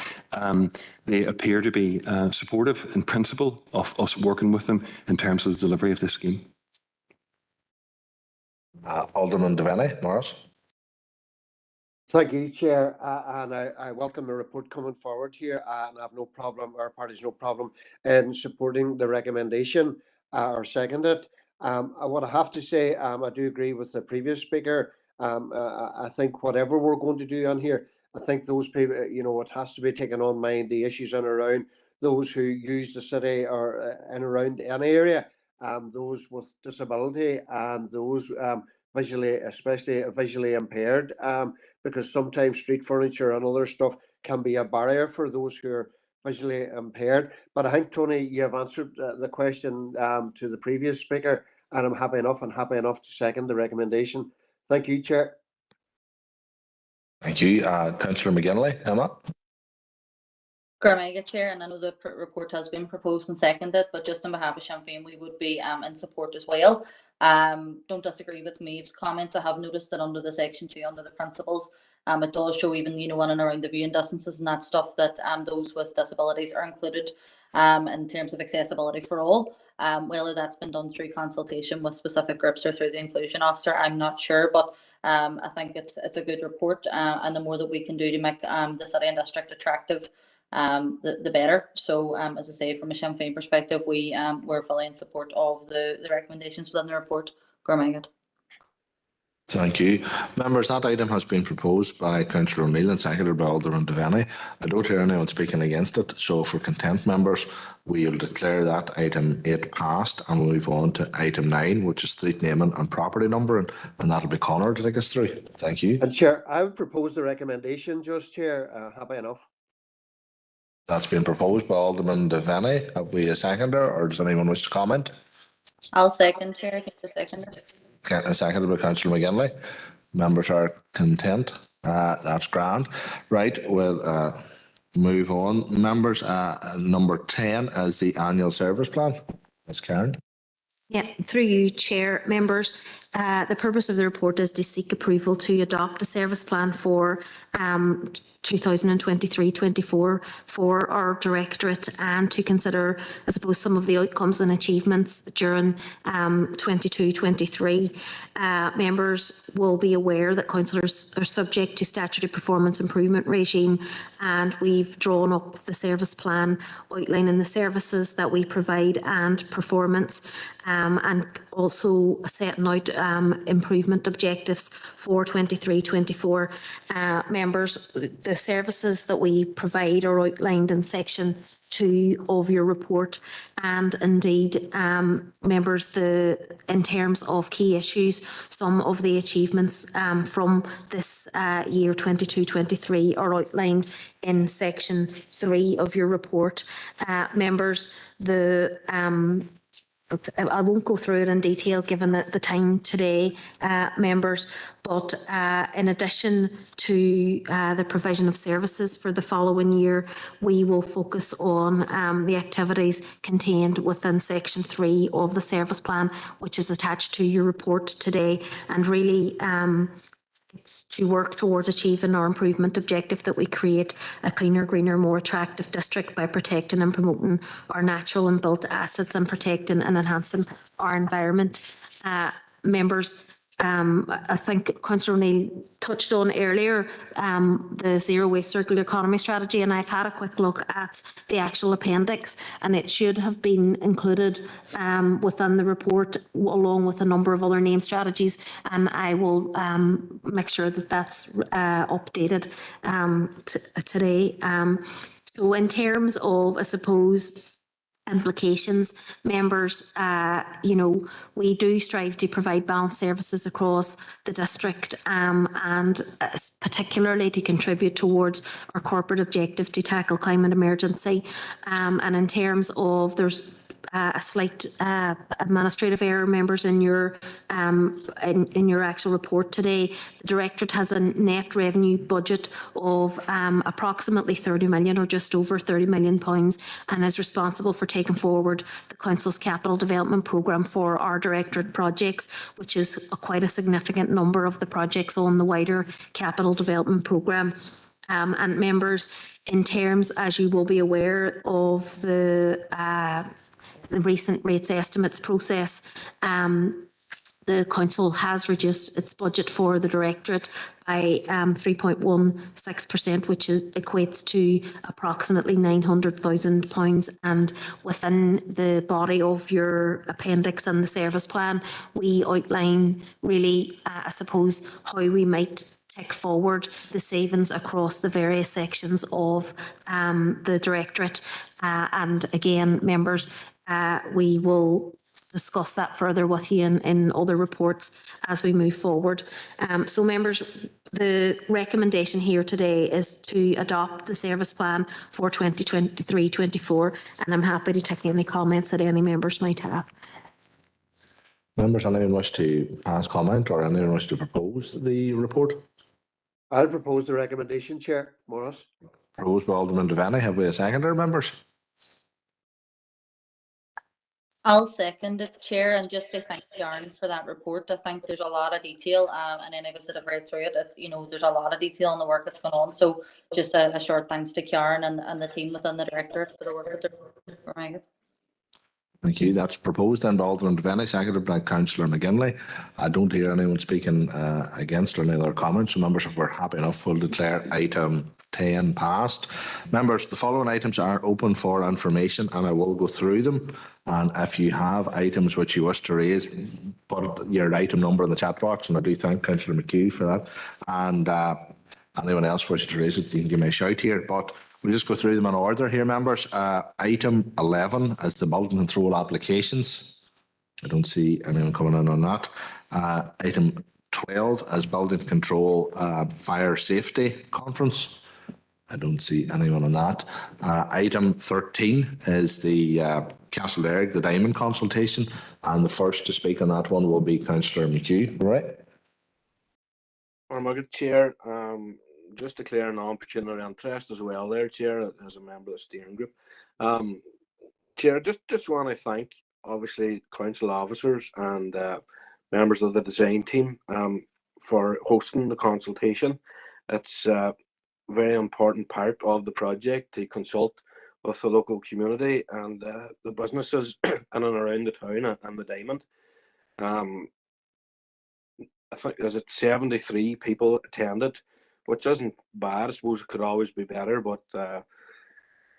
they appear to be supportive in principle of us working with them in terms of the delivery of this scheme. Alderman Devaney, Norris. Thank you, Chair, and I welcome the report coming forward here, and I have no problem, our party's no problem in supporting the recommendation or second it. What I have to say, I do agree with the previous speaker. I think whatever we're going to do on here, I think those people, you know, it has to be taken on mind, the issues in and around those who use the city or in around any area, those with disability and those visually, especially visually impaired, because sometimes street furniture and other stuff can be a barrier for those who are visually impaired. But I think, Tony, you have answered the question to the previous speaker, and I'm happy enough to second the recommendation. Thank you, Chair. Thank you. Councillor McGinley, Emma. Gormega, Chair, and I know the report has been proposed and seconded, but just on behalf of Sinn Féin, we would be in support as well. Don't disagree with Maeve's comments. I have noticed that under the section 2, under the principles, it does show even, you know, in and around the viewing distances and that stuff, that those with disabilities are included in terms of accessibility for all. Whether that's been done through consultation with specific groups or through the inclusion officer, I'm not sure, but I think it's a good report, and the more that we can do to make the city and district attractive, the better. So as I say, from a Sinn Féin perspective, we're fully in support of the recommendations within the report. Gormagat. Thank you. Members, that item has been proposed by Councillor O'Neill and seconded by Alderman Devaney. I don't hear anyone speaking against it, so for content, members, we will declare that item 8 passed and we'll move on to item 9, which is street naming and property numbering, and that'll be Conor to take us through. Thank you. And Chair, I would propose the recommendation, just Chair. Happy enough. That's been proposed by Alderman Devaney. Have we a seconder, or does anyone wish to comment? I'll second, Chair. Give a second. Seconded by Councillor McGinley. Members are content. That's grand. Right, we'll move on. Members, number 10 is the annual service plan. Ms. Karen. Yeah, through you, Chair. Members, the purpose of the report is to seek approval to adopt a service plan for 2023-24 for our directorate, and to consider, I suppose, some of the outcomes and achievements during 22-23. Members will be aware that councillors are subject to statutory performance improvement regime, and we've drawn up the service plan outlining the services that we provide and performance, and also setting out improvement objectives for 23-24. Members, the services that we provide are outlined in section 2 of your report, and indeed, members, in terms of key issues, some of the achievements from this year 22-23 are outlined in section 3 of your report. Members, I won't go through it in detail given the time today, members, but in addition to the provision of services for the following year, we will focus on the activities contained within section 3 of the service plan, which is attached to your report today, and really it's to work towards achieving our improvement objective that we create a cleaner, greener, more attractive district by protecting and promoting our natural and built assets and protecting and enhancing our environment. Members, I think Councillor O'Neill touched on earlier the zero waste circular economy strategy, and I've had a quick look at the actual appendix, and it should have been included within the report along with a number of other named strategies, and I will make sure that that's updated today. So in terms of, I suppose, implications, members, you know, we do strive to provide balanced services across the district, and particularly to contribute towards our corporate objective to tackle climate emergency. And in terms of, there's a slight administrative error, members, in your actual report today. The Directorate has a net revenue budget of approximately 30 million, or just over 30 million pounds, and is responsible for taking forward the Council's capital development programme for our Directorate projects, which is quite a significant number of the projects on the wider capital development programme. And members, in terms, as you will be aware, of the recent rates estimates process, the Council has reduced its budget for the Directorate by 3.16%, which equates to approximately £900,000. And within the body of your appendix and the service plan, we outline really, I suppose, how we might take forward the savings across the various sections of the Directorate. And again, members, we will discuss that further with you in other reports as we move forward. So members, the recommendation here today is to adopt the service plan for 2023-24, and I'm happy to take any comments that any members might have. Members, anyone wish to pass comment, or anyone wish to propose the report? I'll propose the recommendation, Chair. Morris. Proposed by Alderman Devaney. Have we a seconder, members? I'll second it, Chair, and just to thank Karen for that report. I think there's a lot of detail, and any of us that have read through it, there's a lot of detail on the work that's going on. So just a short thanks to Karen and the team within the Directorate for the work that they're doing. Thank you. That's proposed and Alderman Devaney, seconded by Councillor McGinley. I don't hear anyone speaking against or any other comments. So members, if we're happy enough, we'll declare item 10 passed. Members, the following items are open for information and I will go through them. And if you have items which you wish to raise, put your item number in the chat box. And I do thank Councillor McHugh for that. And anyone else wishes to raise it, you can give me a shout here. But we'll just go through them in order here, members. Item 11 is the building control applications. I don't see anyone coming in on that. Item 12 is building control fire safety conference. I don't see anyone on that. Item 13 is the Castle Derg, the diamond consultation. And the first to speak on that one will be Councillor McHugh. All right. Good Chair, just declaring non-pecuniary interest as well there, Chair, as a member of the steering group. Chair, just want to thank, obviously, council officers and members of the design team for hosting the consultation. It's a very important part of the project to consult with the local community and the businesses in and around the town and the diamond. I think there's 73 people attended, which isn't bad. I suppose it could always be better, but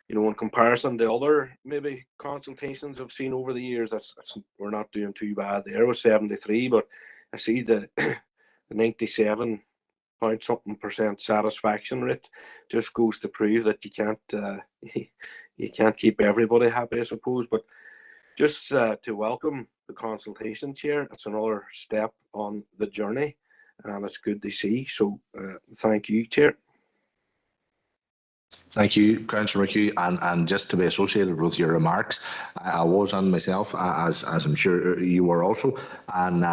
in comparison to other maybe consultations I've seen over the years, we're not doing too bad there with 73. But I see the 97-point-something% satisfaction rate just goes to prove that you can't keep everybody happy, I suppose. But just to welcome the consultation, Chair, it's another step on the journey, and it's good to see. So thank you, Chair. Thank you, Councillor McHugh, and just to be associated with your remarks, I was on myself, as I'm sure you were also, and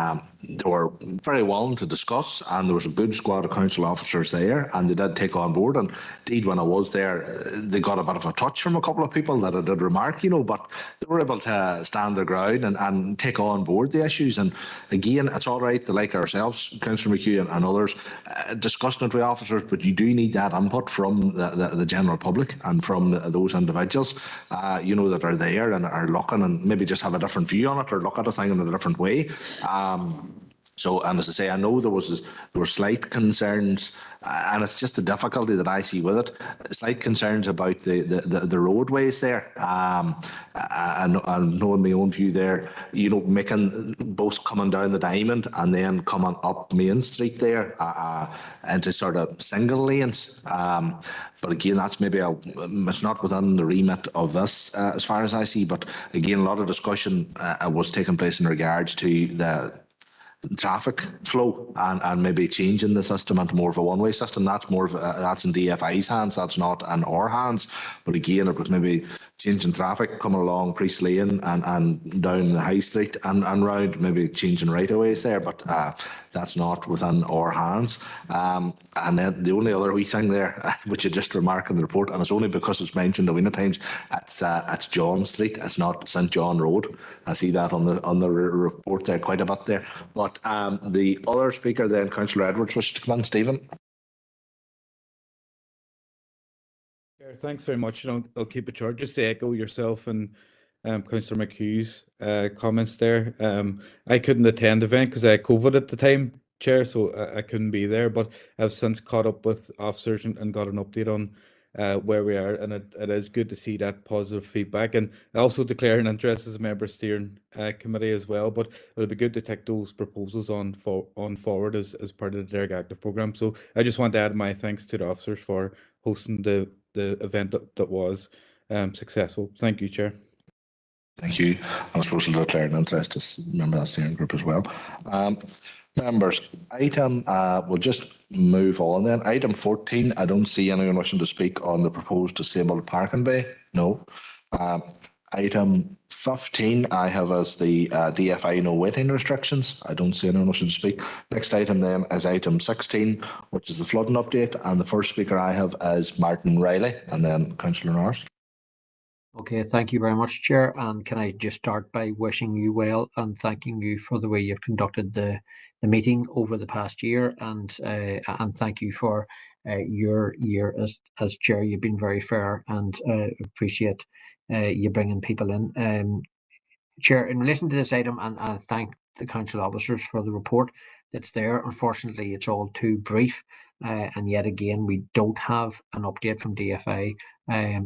they were very willing to discuss, and there was a good squad of council officers there, and they did take on board, and indeed when I was there, they got a bit of a touch from a couple of people that I did remark, but they were able to stand their ground and take on board the issues, and again, it's all right to, like ourselves, Councillor McHugh and others, discussing it with officers, but you do need that input from the general public and from those individuals, that are there and are looking and maybe just have a different view on it or look at a thing in a different way. So, and as I say, I know there were slight concerns, and it's just the difficulty that I see with it. Slight concerns about the roadways there, and knowing my own view there. Making both coming down the Diamond and then coming up Main Street there into sort of single lanes. But again, that's maybe it's not within the remit of this, as far as I see. But again, a lot of discussion was taking place in regards to the traffic flow and maybe changing the system into more of a one-way system. That's more of that's in DFI's hands. That's not in our hands. But again, it was maybe changing traffic coming along Priest Lane and down the High Street and round, maybe changing right-of-ways there. But that's not within our hands. And then the only other wee thing there, which you just remark in the report, and it's only because it's mentioned a wee times, it's John Street. It's not St John Road. I see that on the report there quite a bit there. But the other speaker then, Councillor Edwards, wishes to come in. Stephen. Thanks very much. I'll keep it short. Just to echo yourself and Councillor McHugh's comments there. I couldn't attend the event because I had COVID at the time, Chair, so I couldn't be there. But I've since caught up with officers and got an update on where we are, and it is good to see that positive feedback. And I also declare an interest as a member of steering committee as well. But it'll be good to take those proposals on forward as part of the Derg Active programme. So I just want to add my thanks to the officers for hosting the event that was successful. Thank you, Chair. Thank you. I'm supposed to declare an interest as a member of that steering group as well. Members, we'll just move on then. Item 14, I don't see anyone wishing to speak on the proposed disabled parking bay. No. Item 15, I have as the DFI no waiting restrictions. I don't see anyone wishing to speak. Next item then is item 16, which is the flooding update. And the first speaker I have is Martin Riley, and then Councillor Norris. Okay, thank you very much, Chair. And can I just start by wishing you well and thanking you for the way you've conducted the meeting over the past year, and thank you for your year as Chair. You've been very fair, and appreciate you bringing people in. Chair, in relation to this item, and I thank the council officers for the report that's there. Unfortunately, it's all too brief, and yet again, we don't have an update from DFA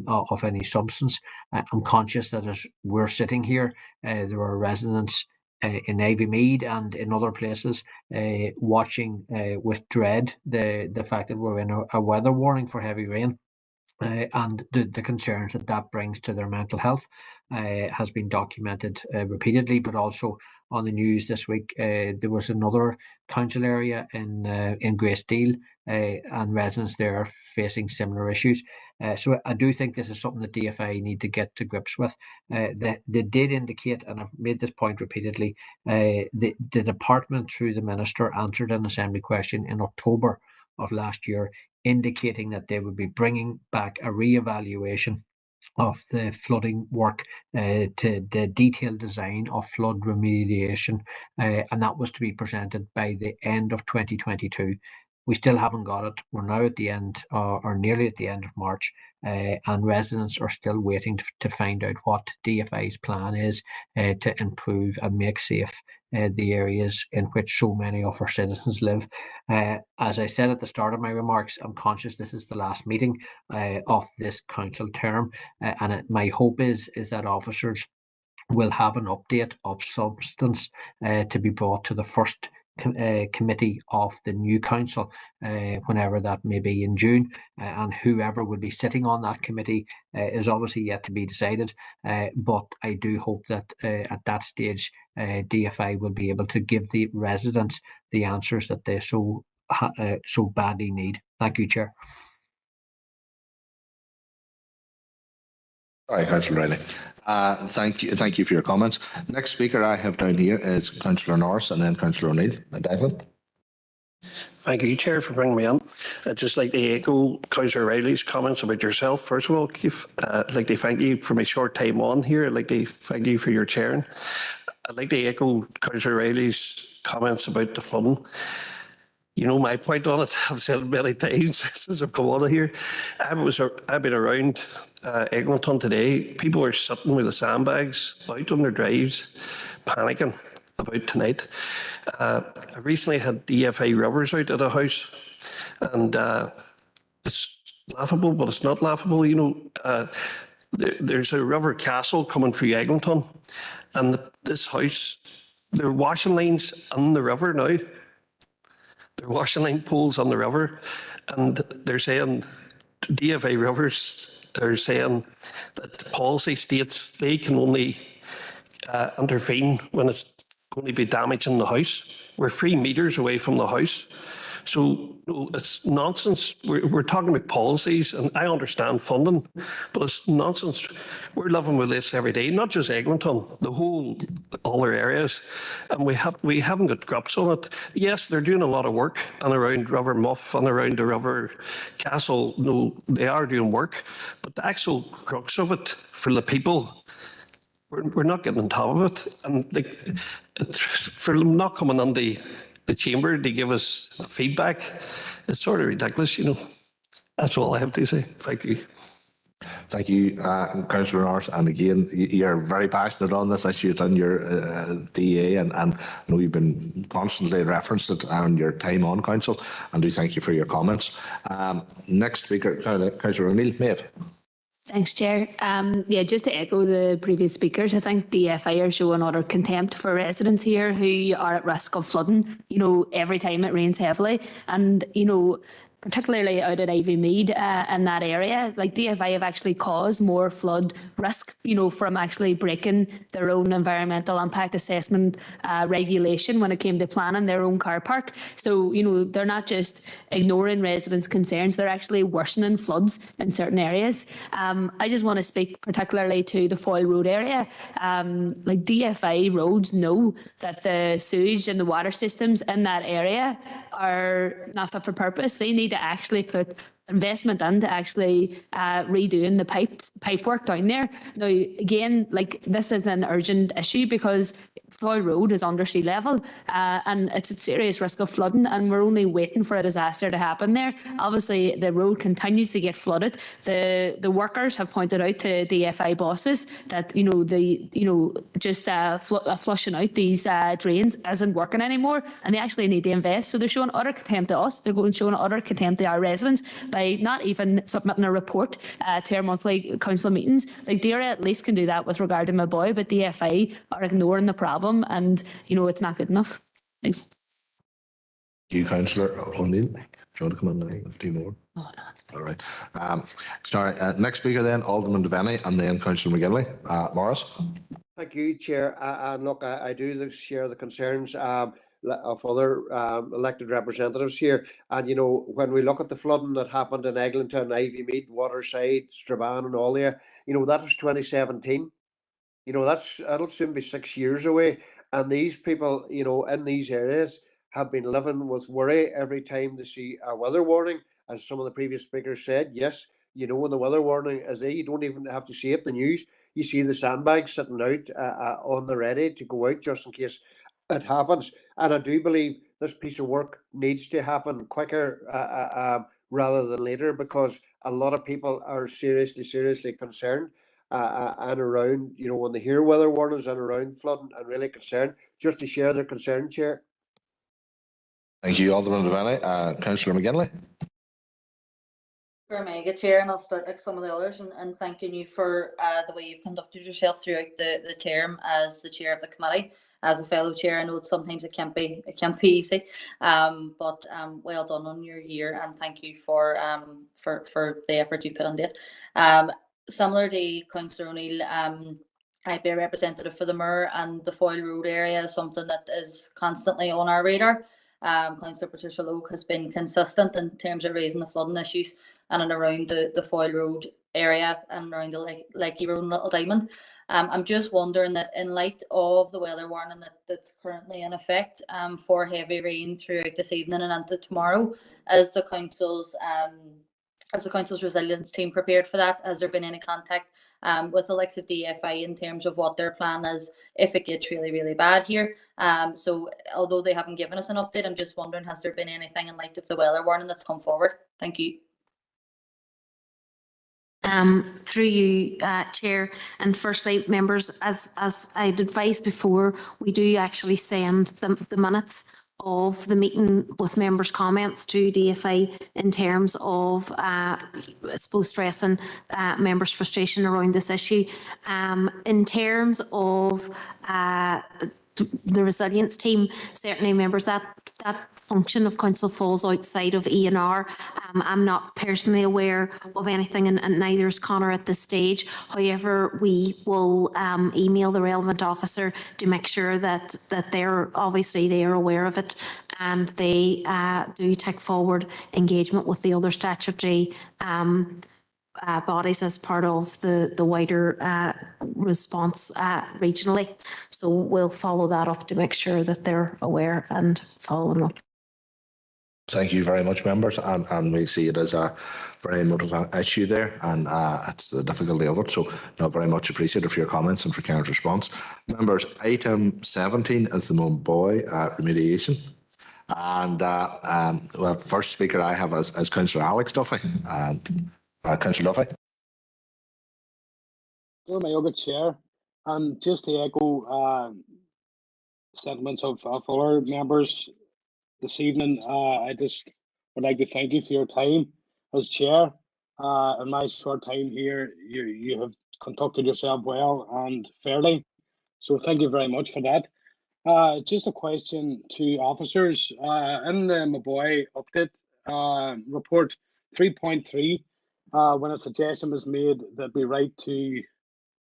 of any substance. I'm conscious that as we're sitting here, there are residents in Mead and in other places watching with dread the fact that we're in a weather warning for heavy rain. And the concerns that that brings to their mental health has been documented repeatedly, but also on the news this week. There was another council area in Gracedale, and residents there are facing similar issues. So I do think this is something that DFA need to get to grips with. They did indicate, and I've made this point repeatedly, the department through the minister answered an assembly question in October of last year, indicating that they would be bringing back a re-evaluation of the flooding work to the detailed design of flood remediation, and that was to be presented by the end of 2022. We still haven't got it. We're now at the end, or nearly at the end of March, and residents are still waiting to find out what DFA's plan is to improve and make safe the areas in which so many of our citizens live. As I said at the start of my remarks, I'm conscious this is the last meeting of this council term, and my hope is that officers will have an update of substance to be brought to the first committee of the new council, whenever that may be in June, and whoever will be sitting on that committee is obviously yet to be decided, but I do hope that at that stage DFI will be able to give the residents the answers that they so badly need. Thank you, Chair. All right, Councillor Riley. Thank you for your comments. Next speaker I have down here is Councillor Norris and then Councillor O'Neill. Declan. Thank you, Chair, for bringing me on. I'd just like to echo Councillor Riley's comments about yourself. First of all, Keith, I'd like to thank you for my short time on here. I'd like to thank you for your chairing. I'd like to echo Councillor Riley's comments about the flooding. You know my point on it. I've said it many times since I've come on here. I've been around Eglinton today. People are sitting with the sandbags out on their drives, panicking about tonight. I recently had DFA rivers out at a house, and it's laughable, but it's not laughable. You know, there's a river castle coming through Eglinton, and this house, there are washing lines in the river now. There are washing line poles on the river, and they're saying, DFA Rivers are saying that the policy states they can only intervene when it's going to be damaging the house. We're 3 metres away from the house. So it's nonsense. We're talking about policies, and I understand funding, but it's nonsense. We're living with this every day, not just Eglinton, the whole other areas, and we haven't got grips on it. Yes, they're doing a lot of work and around River Muff and around the River Castle. No, they are doing work, but the actual crux of it for the people, we're not getting on top of it, and for them not coming on the chamber to give us feedback, it's sort of ridiculous, you know. That's all I have to say. Thank you. Thank you, Councillor Norris. And again, you're very passionate on this issue. It's on your DA, and I know you've been constantly referenced it on your time on council, and do thank you for your comments. Next speaker, Councillor O'Neill, Maeve. Thanks, Chair. Yeah, just to echo the previous speakers, I think DFI are showing utter contempt for residents here who are at risk of flooding, you know, every time it rains heavily. And, you know, particularly out at Mead in that area, like DFI have actually caused more flood risk, you know, from actually breaking their own environmental impact assessment regulation when it came to planning their own car park. So, you know, they're not just ignoring residents' concerns, they're actually worsening floods in certain areas. I just want to speak particularly to the Foyle Road area. Like DFI roads know that the sewage and the water systems in that area are not fit for purpose. They need to actually put investment into actually redoing the pipe work down there. Now, again, like this is an urgent issue because Foyle Road is under sea level and it's a serious risk of flooding, and we're only waiting for a disaster to happen there. Obviously, the road continues to get flooded. The workers have pointed out to DFI bosses that just flushing out these drains isn't working anymore, and they actually need to invest. So they're showing utter contempt to us. They're showing utter contempt to our residents by not even submitting a report to our monthly council meetings. Like Deirdre at least can do that with regard to my boy, but DFI are ignoring the problem, and it's not good enough. Thanks. You, Councillor O'Neill. Do you want to come in now? 15 more. Oh, no, it's fine. All right. Sorry. Next speaker then, Alderman Devaney, and then Councillor McGinley. Morris. Thank you, Chair. And look, I do share the concerns of other elected representatives here. And, when we look at the flooding that happened in Eglinton, Ivymead, Waterside, Strabane and all there, that was 2017. That'll soon be 6 years away. And these people, in these areas have been living with worry every time they see a weather warning. As some of the previous speakers said, yes, when the weather warning is there, you don't even have to see it, the news. You see the sandbags sitting out on the ready to go out just in case it happens. And I do believe this piece of work needs to happen quicker rather than later, because a lot of people are seriously concerned and around, when they hear weather warnings and around flooding, and really concerned, just to share their concern, Chair. Thank you, Alderman Devaney. Councillor McGinley. Mega Chair, and I'll start like some of the others and thanking you for the way you've conducted yourself throughout the term as the chair of the committee. As a fellow chair, I know sometimes it can't be easy, but well done on your year, and thank you for the effort you put into it. Similar to Councillor O'Neill, I'd be a representative for the Moor, and the Foyle Road area is something that is constantly on our radar. Councillor Patricia Logue has been consistent in terms of raising the flooding issues and around the Foyle Road area and around the Lakey Road and Little Diamond. I'm just wondering that in light of the weather warning that's currently in effect for heavy rain throughout this evening and into tomorrow, is the council's resilience team prepared for that? Has there been any contact with the likes of DFI in terms of what their plan is if it gets really bad here? So although they haven't given us an update, I'm just wondering, has there been anything in light of the weather warning that's come forward? Thank you. Through you, Chair, and firstly, members, as I'd advised before, we do actually send the minutes of the meeting with members' comments to DFI in terms of, I suppose, stressing members' frustration around this issue. In terms of the resilience team, certainly members, that function of council falls outside of E&R. I'm not personally aware of anything, and neither is Connor at this stage. However, we will email the relevant officer to make sure that they're aware of it, and they do take forward engagement with the other statutory bodies as part of the wider response regionally. So we'll follow that up to make sure that they're aware and following up. Thank you very much, members, and we see it as a very emotive issue there, and it's the difficulty of it. So, very much appreciated for your comments and for Karen's response. Members, item 17 is the Mumbai remediation, and well, first speaker I have as Councillor Alex Duffy. Councillor Duffy. My Chair, and just to echo sentiments of other members this evening, I just would like to thank you for your time as chair. In my short time here, you have conducted yourself well and fairly, so thank you very much for that. Just a question to officers. In the Maboy update report 3.3, when a suggestion was made that we write to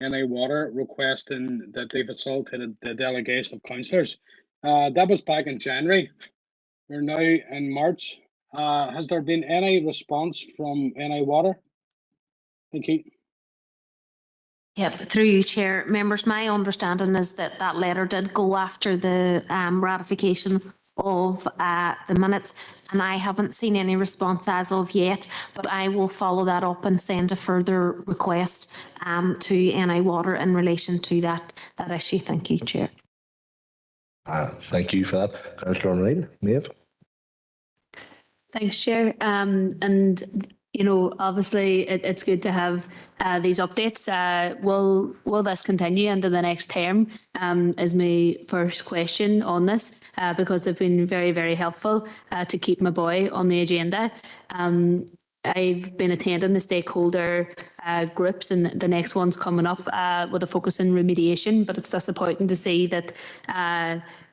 NI Water requesting that they facilitated the delegation of councillors, that was back in January. We're now in March. Has there been any response from NI Water? Thank you. Yeah, through you, Chair. Members, my understanding is that letter did go after the ratification of the minutes, and I haven't seen any response as of yet, but I will follow that up and send a further request to NI Water in relation to that issue. Thank you, Chair. Thank you for that. Councillor O'Neill, Maeve. Thanks, Chair. And you know, obviously, it's good to have these updates. Will this continue into the next term? Is my first question on this, because they've been very, very helpful to keep my boy on the agenda. I've been attending the stakeholder groups, and the next one's coming up with a focus on remediation, but it's disappointing to see that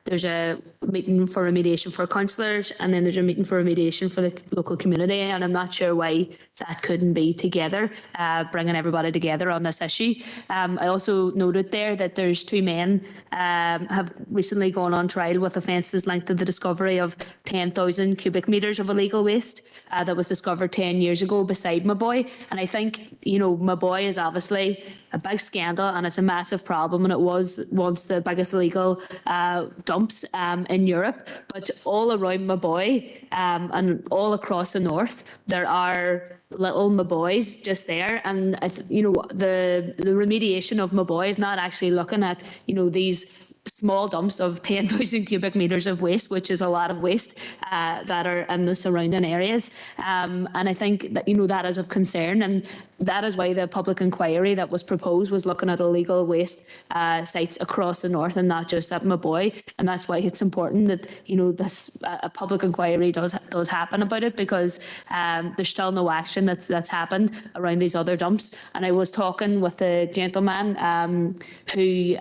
there's a meeting for remediation for councillors, and then there's a meeting for remediation for the local community, and I'm not sure why that couldn't be together, bringing everybody together on this issue. I also noted there that there's two men have recently gone on trial with offences linked to the discovery of 10,000 cubic metres of illegal waste that was discovered 10 years ago beside my boy. And I think, you know, my boy is obviously a big scandal, and it's a massive problem, and it was once the biggest illegal dumps in Europe. But all around my boy and all across the north, there are little my boys just there, and you know, the remediation of my boy is not actually looking at, you know, these small dumps of 10,000 cubic metres of waste, which is a lot of waste that are in the surrounding areas. And I think that, you know, that is of concern, and that is why the public inquiry that was proposed was looking at illegal waste sites across the north and not just at Maboy. And that's why it's important that, you know, this a public inquiry does happen about it, because there's still no action that's happened around these other dumps. And I was talking with a gentleman who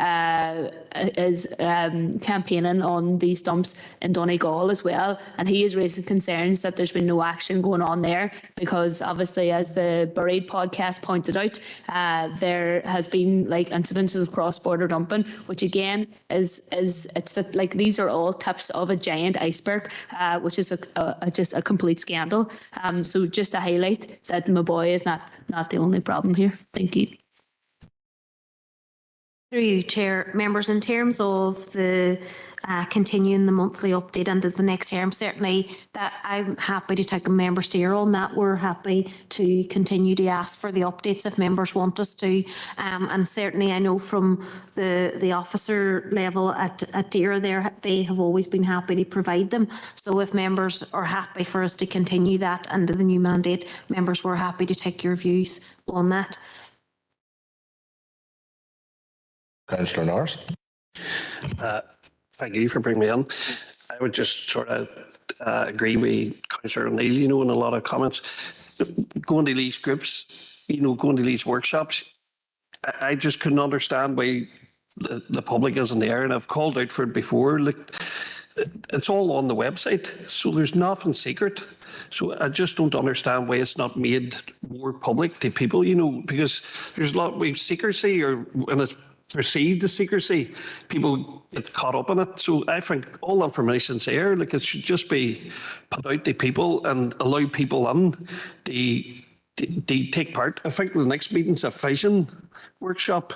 is campaigning on these dumps in Donegal as well, and he is raising concerns that there's been no action going on there, because obviously, as the Buried podcast pointed out, there has been like incidences of cross-border dumping, which again is it's that, like, these are all tips of a giant iceberg, which is just a complete scandal. So just to highlight that Maboy is not the only problem here. Thank you. Through you, Chair. Members, in terms of the continuing the monthly update into the next term, certainly that I'm happy to take a member steer on that. We're happy to continue to ask for the updates if members want us to. And certainly I know from the officer level at DERA, they have always been happy to provide them. So if members are happy for us to continue that under the new mandate, members, we're happy to take your views on that. Councillor Norris. Thank you for bringing me in. I would just sort of agree with Councillor O'Neill, you know, in a lot of comments. Going to these groups, you know, going to these workshops, I just couldn't understand why the public isn't there, and I've called out for it before. Like, it's all on the website, so there's nothing secret. So I just don't understand why it's not made more public to people, you know, because there's a lot of secrecy, or when it's perceived as secrecy, people get caught up in it. So I think all information's there. Like, it should just be put out to people and allow people in to take part. I think the next meeting's a vision workshop,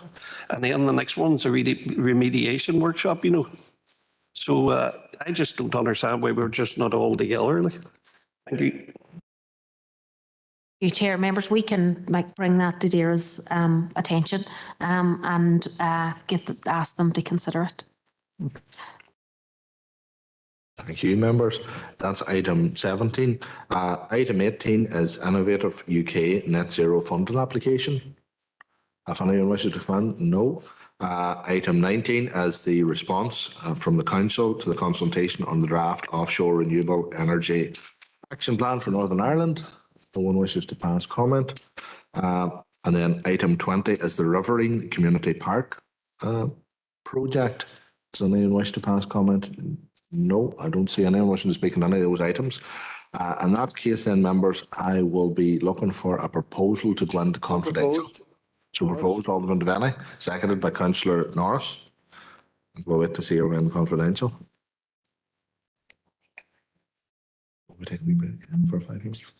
and then the next one's a remediation workshop, you know. So I just don't understand why we're just not all together. Like, thank you. You, Chair. Members, we can bring that to DERA's attention and ask them to consider it. Thank you, members. That's item 17. Item 18 is Innovative UK Net Zero Funding Application. If anyone wishes to comment, no. Item 19 is the response from the Council to the consultation on the draft Offshore Renewable Energy Action Plan for Northern Ireland. No one wishes to pass comment. And then item 20 is the Riverine Community Park project. Does anyone wish to pass comment? No, I don't see anyone wishing to speak on any of those items. In that case then, members, I will be looking for a proposal to go into confidential. So proposed, Alderman Devaney, seconded by Councillor Norris. We'll wait to see her in confidential. We'll take a wee break for 5 minutes.